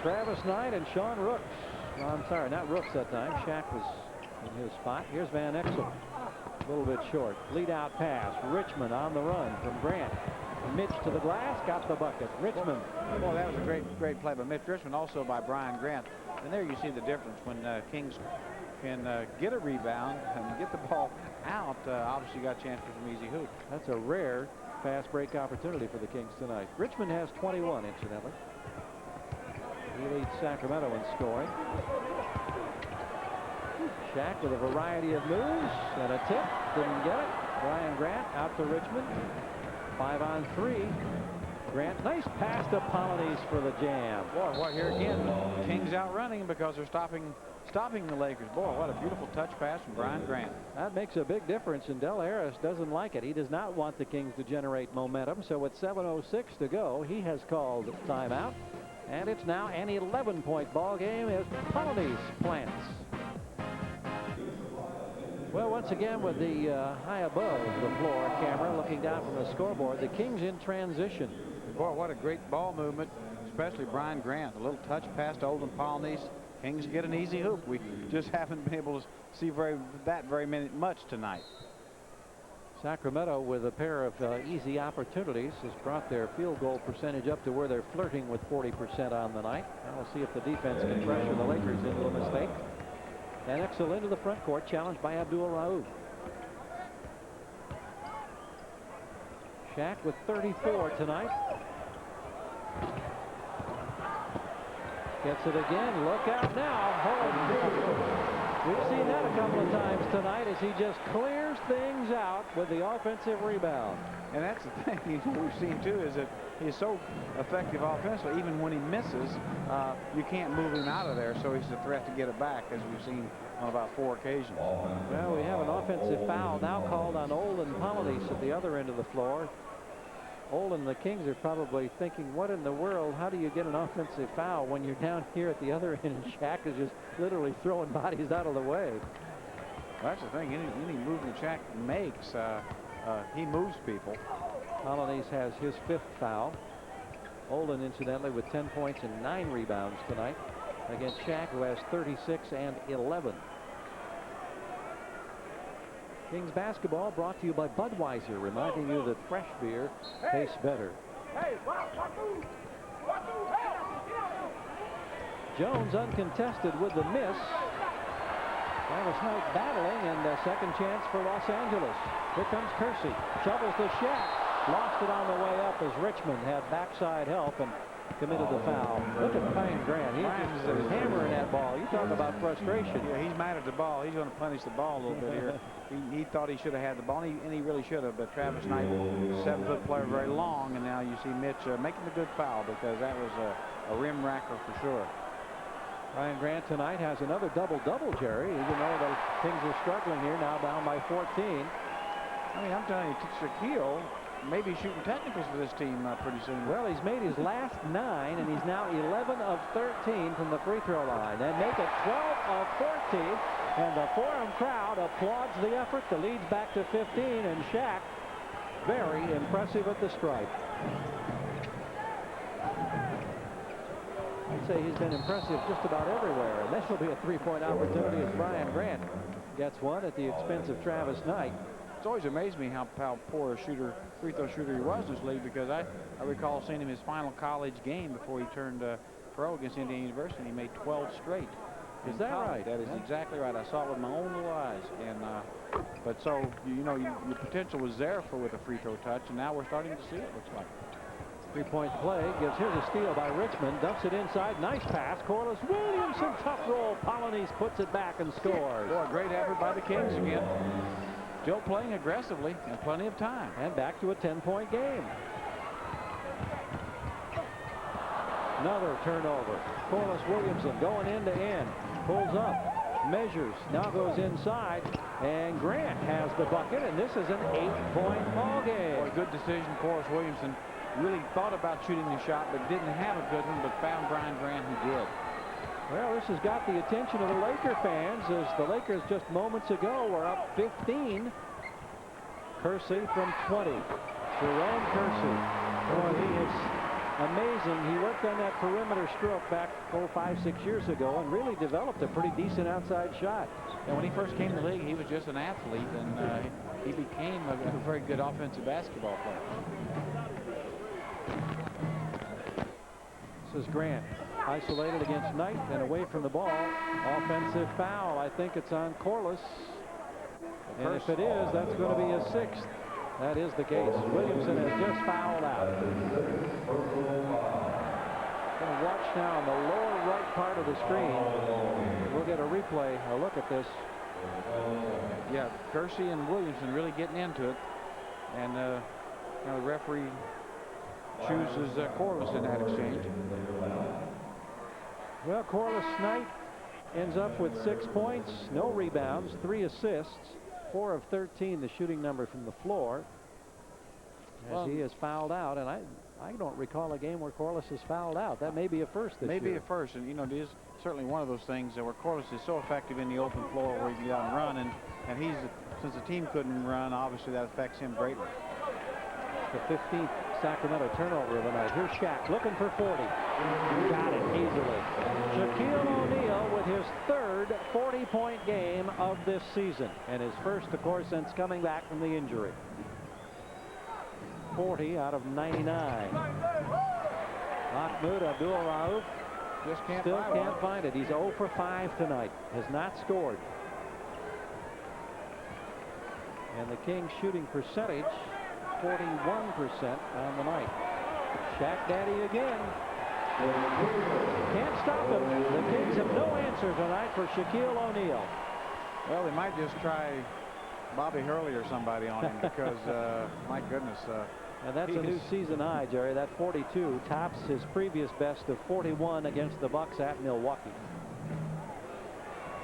Travis Knight, and Sean Rooks. No, I'm sorry, not Rooks that time. Shaq was in his spot. Here's Van Exel. A little bit short. Lead out pass. Richmond on the run from Grant. Mitch to the glass, got the bucket. Richmond. Well, that was a great play by Mitch Richmond, also by Brian Grant. And there you see the difference when Kings can get a rebound and get the ball out. Obviously got a chance for some easy hoops. That's a rare fast break opportunity for the Kings tonight. Richmond has 21, incidentally. He leads Sacramento in scoring. Shaq with a variety of moves and a tip. Didn't get it. Brian Grant out to Richmond. 5-on-3. Grant, nice pass to Pollonais for the jam. Boy, what here again? Kings outrunning because they're stopping the Lakers. Boy, what a beautiful touch pass from Brian Grant. That makes a big difference, and Del Harris doesn't like it. He does not want the Kings to generate momentum. So with 7:06 to go, he has called timeout, and it's now an 11-point ball game as Pollonais plants. Well, once again with the high above the floor camera looking down from the scoreboard, the Kings in transition. Boy, what a great ball movement, especially Brian Grant. A little touch pass to Olden Pollonais. Kings get an easy hoop. We just haven't been able to see very much tonight. Sacramento with a pair of easy opportunities has brought their field goal percentage up to where they're flirting with 40% on the night. Now we'll see if the defense can pressure the Lakers into a mistake. And Exel into the front court, challenged by Abdul Rauf. Shaq with 34 tonight. Gets it again. Look out now. Oh, we've seen that a couple of times tonight as he just clears things out with the offensive rebound. And that's the thing we've seen too, is that he's so effective offensively. Even when he misses, you can't move him out of there, so he's a threat to get it back, as we've seen on about 4 occasions. Well, we have an offensive foul now called on Olden Pollonais at the other end of the floor. Olden, the Kings are probably thinking, what in the world, how do you get an offensive foul when you're down here at the other end and Shaq is just literally throwing bodies out of the way? Well, that's the thing. Any movement Shaq makes, he moves people. Pollonais has his 5th foul. Olden, incidentally, with 10 points and 9 rebounds tonight against Shaq, who has 36 and 11. Kings basketball brought to you by Budweiser, reminding you that fresh beer tastes better. Jones uncontested with the miss. Travis Knight battling, and a second chance for Los Angeles. Here comes Kersey. Shovels to Shaq. Lost it on the way up as Richmond had backside help and committed the foul. Look at Brian Grant. He's hammering that ball. You talk about frustration. Yeah, he's mad at the ball. He's going to punish the ball a little bit here. He thought he should have had the ball, and he really should have. But Travis Knight, 7-foot player, very long, and now you see Mitch making a good foul, because that was a rim racker for sure. Brian Grant tonight has another double-double, Jerry, even though the Kings are struggling here, now down by 14. I mean, I'm telling you, Shaquille may be shooting technicals for this team pretty soon. Well, he's made his last 9, and he's now 11 of 13 from the free throw line. And make it 12 of 14, and the Forum crowd applauds the effort. The lead's back to 15, and Shaq very impressive at the stripe. I'd say he's been impressive just about everywhere, and this will be a 3-point opportunity as Brian Grant gets one at the expense of Travis Knight. It's always amazed me how poor a free throw shooter he was in this league, because I recall seeing him his final college game before he turned pro against Indiana University, and he made 12 straight. Is that right? That is exactly right. I saw it with my own little eyes. And but so your potential was there with a free throw touch, and now we're starting to see it. Looks like. 3-point play. Here's a steal by Richmond. Dumps it inside. Nice pass. Corliss Williamson. Tough roll. Polynice puts it back and scores. Boy, great effort by the Kings again. Still playing aggressively and plenty of time. And back to a 10-point game. Another turnover. Corliss Williamson going end to end. Pulls up. Measures. Now goes inside. And Grant has the bucket. And this is an 8-point ball game. Boy, good decision. Corliss Williamson really thought about shooting the shot, but didn't have a good one, but found Brian Grant who did. Well, this has got the attention of the Laker fans, as the Lakers just moments ago were up 15. Kersey from 20. Jerome Kersey. Boy, he is amazing. He worked on that perimeter stroke back 4, 5, 6 years ago and really developed a pretty decent outside shot. And when he first came to the league, he was just an athlete, and he became a very good offensive basketball player. This is Grant, isolated against Knight and away from the ball. Offensive foul. I think it's on Corliss. And if it is, that's going to be a 6th. That is the case. Williamson has just fouled out. Going to watch now on the lower right part of the screen. We'll get a replay, a look at this. Yeah, Kersey and Williamson really getting into it. And the referee chooses Corliss in that exchange. Well, Corliss Knight ends up with 6 points, no rebounds, 3 assists, 4 of 13, the shooting number from the floor, as he is fouled out. And I don't recall a game where Corliss is fouled out. That may be a first this year. Maybe a first, and it is certainly one of those things where Corliss is so effective in the open floor where he can get out and run, and he's, since the team couldn't run, obviously that affects him greatly. The 15th Sacramento turnover of the night. Here's Shaq looking for 40. Got it easily. Shaquille O'Neal with his 3rd 40-point game of this season, and his first, of course, since coming back from the injury. 40 out of 99. Mahmoud Abdul-Rauf still can't find it. He's 0 for 5 tonight. Has not scored. And the Kings shooting percentage 41% on the night. Shaq Daddy again. Can't stop him. The Kings have no answer tonight for Shaquille O'Neal. Well, they might just try Bobby Hurley or somebody on him because, my goodness. And that's a new season high, Jerry. That 42 tops his previous best of 41 against the Bucks at Milwaukee.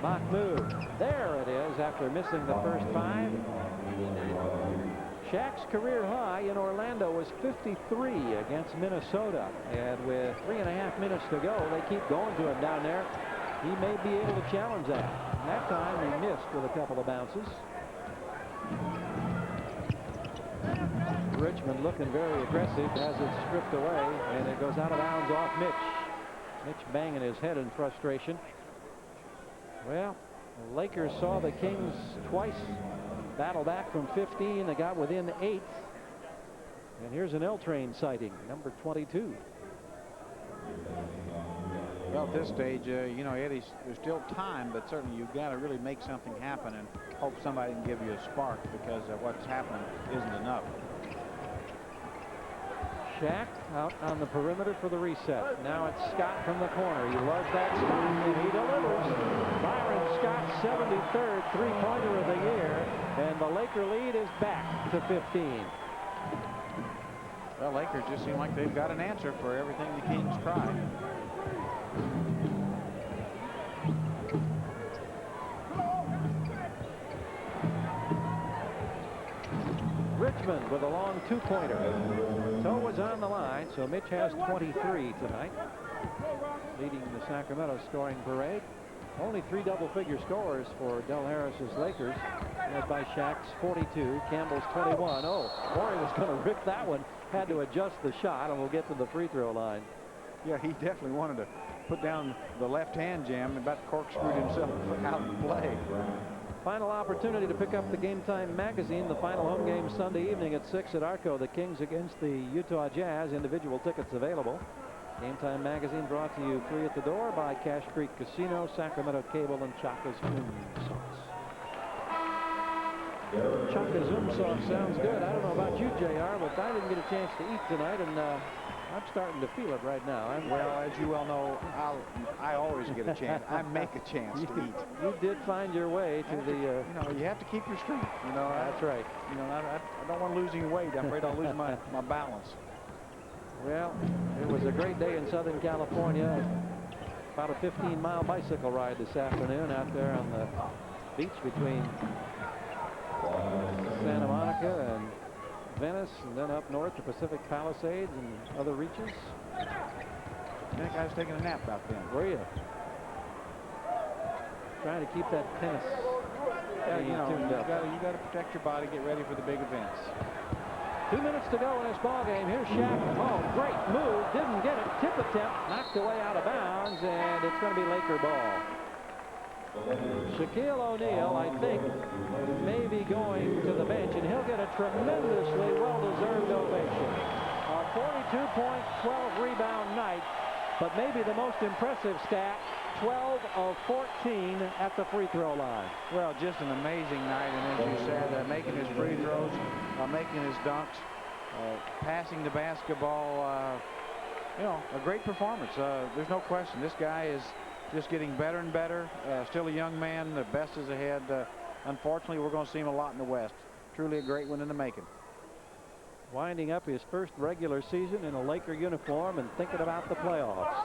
Mahmoud. There it is after missing the first 5. Shaq's career high in Orlando was 53 against Minnesota, and with 3.5 minutes to go, they keep going to him down there. He may be able to challenge that. And that time he missed with a couple of bounces. Richmond looking very aggressive, has it stripped away, and it goes out of bounds off Mitch. Mitch banging his head in frustration. Well, the Lakers saw the Kings twice battle back from 15. They got within 8. And here's an L-Train sighting, number 22. Well, at this stage, Eddie, there's still time, but certainly you've got to really make something happen and hope somebody can give you a spark, because what's happening isn't enough. Shaq out on the perimeter for the reset. Now it's Scott from the corner. He loves that spot, and he delivers. Byron Scott, 73rd three-pointer of the year, and the Laker lead is back to 15. Well, Lakers just seem like they've got an answer for everything the Kings try. Richmond with a long 2-pointer. Toe was on the line, so Mitch has 23 tonight, leading the Sacramento scoring parade. Only 3 double-figure scorers for Del Harris's Lakers, led by Shaq's 42, Campbell's 21. Oh, Morey was going to rip that one. Had to adjust the shot, and we'll get to the free throw line. Yeah, he definitely wanted to put down the left-hand jam and about corkscrewed himself out of play. Final opportunity to pick up the Game Time magazine. The final home game Sunday evening at 6 at Arco. The Kings against the Utah Jazz. Individual tickets available. Game Time Magazine brought to you free at the door by Cache Creek Casino, Sacramento Cable, and Chaka's Sauce. Chaka's Sauce sounds good. I don't know about you, JR, but I didn't get a chance to eat tonight, and I'm starting to feel it right now. Well, as you well know, I always get a chance. I make a chance to eat. You did find your way to the... you know, you have to keep your strength. You know, that's right. You know, I don't want to lose any weight. I'm afraid I'll lose my balance. Well, it was a great day in Southern California. About a 15-mile bicycle ride this afternoon out there on the beach between Santa Monica and Venice, and then up north to Pacific Palisades and other reaches. I think I was taking a nap out then. Were you? Trying to keep that tennis. Yeah, you know, you got to protect your body, get ready for the big events. 2 minutes to go in this ball game. Here's Shaq. Oh, great move. Didn't get it. Tip attempt. Knocked away out of bounds, and it's going to be Laker ball. Shaquille O'Neal, I think, may be going to the bench, and he'll get a tremendously well-deserved ovation. A 42-point, 12-rebound night, but maybe the most impressive stat, 12 of 14 at the free throw line. Well, just an amazing night, and as you said, making his free throws, making his dunks, passing the basketball, you know, a great performance. There's no question. This guy is just getting better and better. Still a young man. The best is ahead. Unfortunately, we're going to see him a lot in the West. Truly a great one in the making. Winding up his first regular season in a Laker uniform and thinking about the playoffs.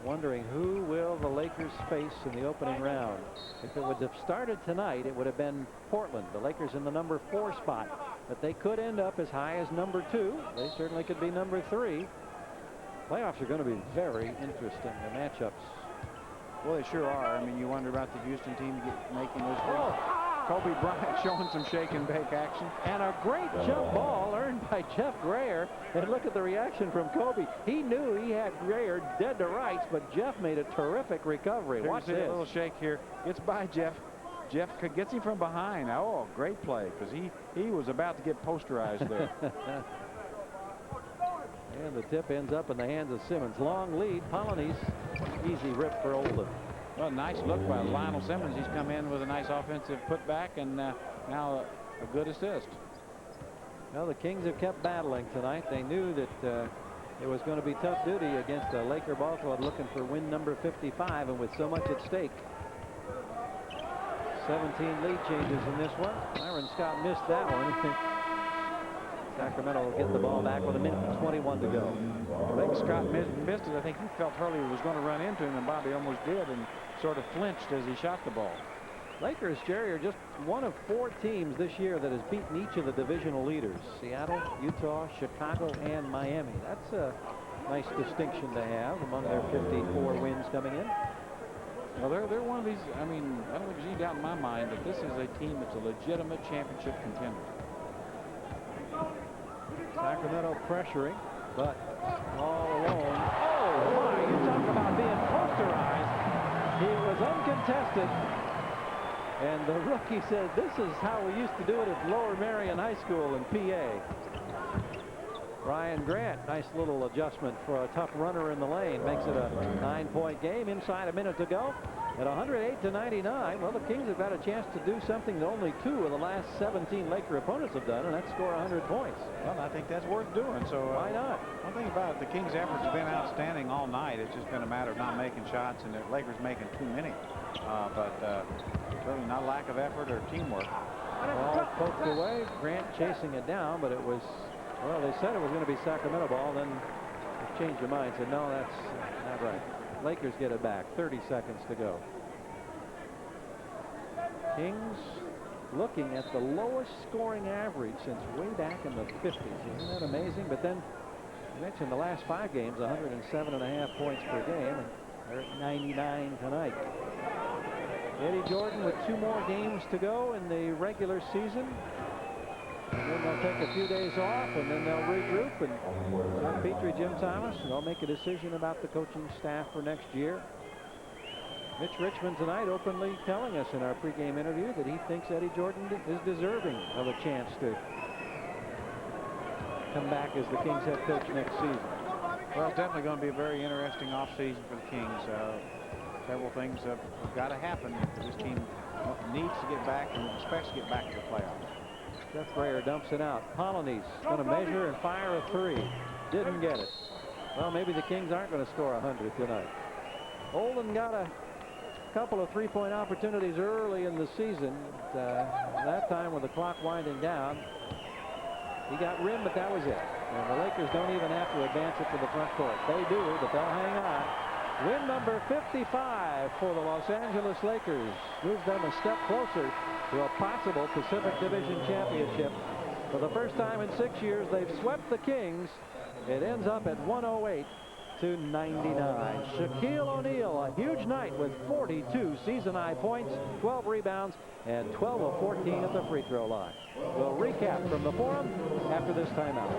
Wondering who will the Lakers face in the opening round. If it would have started tonight, it would have been Portland. The Lakers in the number 4 spot. But they could end up as high as number 2. They certainly could be number 3. Playoffs are going to be very interesting, the matchups. Well, they sure are. I mean, you wonder about the Houston team making those free. Kobe Bryant showing some shake and bake action. And a great jump ball earned by Jeff Grayer. And look at the reaction from Kobe. He knew he had Grayer dead to rights, but Jeff made a terrific recovery. Watch this. A little shake here. It's by Jeff. Jeff gets him from behind. Oh, great play, because he was about to get posterized there. And the tip ends up in the hands of Simmons. Long lead. Polynice. Easy rip for Oldham. Well, nice look by Lionel Simmons. He's come in with a nice offensive putback, and now a good assist. Well, the Kings have kept battling tonight. They knew that it was going to be tough duty against a Laker ball club looking for win number 55, and with so much at stake. 17 lead changes in this one. Myron Scott missed that one. Sacramento will get the ball back with 1:21 to go. I think Scott missed it. I think he felt Hurley was going to run into him, and Bobby almost did, and sort of flinched as he shot the ball. Lakers, Jerry, are just one of 4 teams this year that has beaten each of the divisional leaders. Seattle, Utah, Chicago, and Miami. That's a nice distinction to have among their 54 wins coming in. Well, they're one of these. I mean, I don't think there's any doubt in my mind that this is a team that's a legitimate championship contender. Sacramento pressuring, but all alone. Oh, my, you talk about being posterized. He was uncontested, and the rookie said, this is how we used to do it at Lower Merion High School in PA. Ryan Grant, nice little adjustment for a tough runner in the lane. Makes it a 9-point game. Inside a minute to go. At 108-99, well, the Kings have got a chance to do something that only 2 of the last 17 Laker opponents have done, and that's score 100 points. Well, I think that's worth doing. So why not? One thing about it, the Kings' efforts have been outstanding all night. It's just been a matter of not making shots, and the Lakers making too many. But certainly not lack of effort or teamwork. Ball poked away. Grant chasing it down, but it was, well, they said it was going to be Sacramento ball, then they changed their mind, said no, that's not right. Lakers get it back. 30 seconds to go. Kings looking at the lowest scoring average since way back in the 50s. Isn't that amazing? But then you mentioned the last 5 games, 107.5 points per game, and they're at 99 tonight. Eddie Jordan with 2 more games to go in the regular season. And then they'll take a few days off, and then they'll regroup, and John Petrie, Jim Thomas, and they'll make a decision about the coaching staff for next year. Mitch Richmond tonight openly telling us in our pregame interview that he thinks Eddie Jordan is deserving of a chance to come back as the Kings head coach next season. Well, it's definitely going to be a very interesting offseason for the Kings. Several things have got to happen. This team needs to get back and expects to get back to the playoffs. Jeff Grayer dumps it out. Polonese going to measure and fire a three. Didn't get it. Well, maybe the Kings aren't going to score 100 tonight. Olin got a couple of three-point opportunities early in the season. That time with the clock winding down, he got rimmed, but that was it. And the Lakers don't even have to advance it to the front court. They do, but they'll hang on. Win number 55 for the Los Angeles Lakers moves them a step closer to a possible Pacific Division championship. For the first time in 6 years, they've swept the Kings. It ends up at 108 to 99. Shaquille O'Neal, a huge night with 42 season-high points, 12 rebounds, and 12 of 14 at the free throw line. We'll recap from the Forum after this timeout.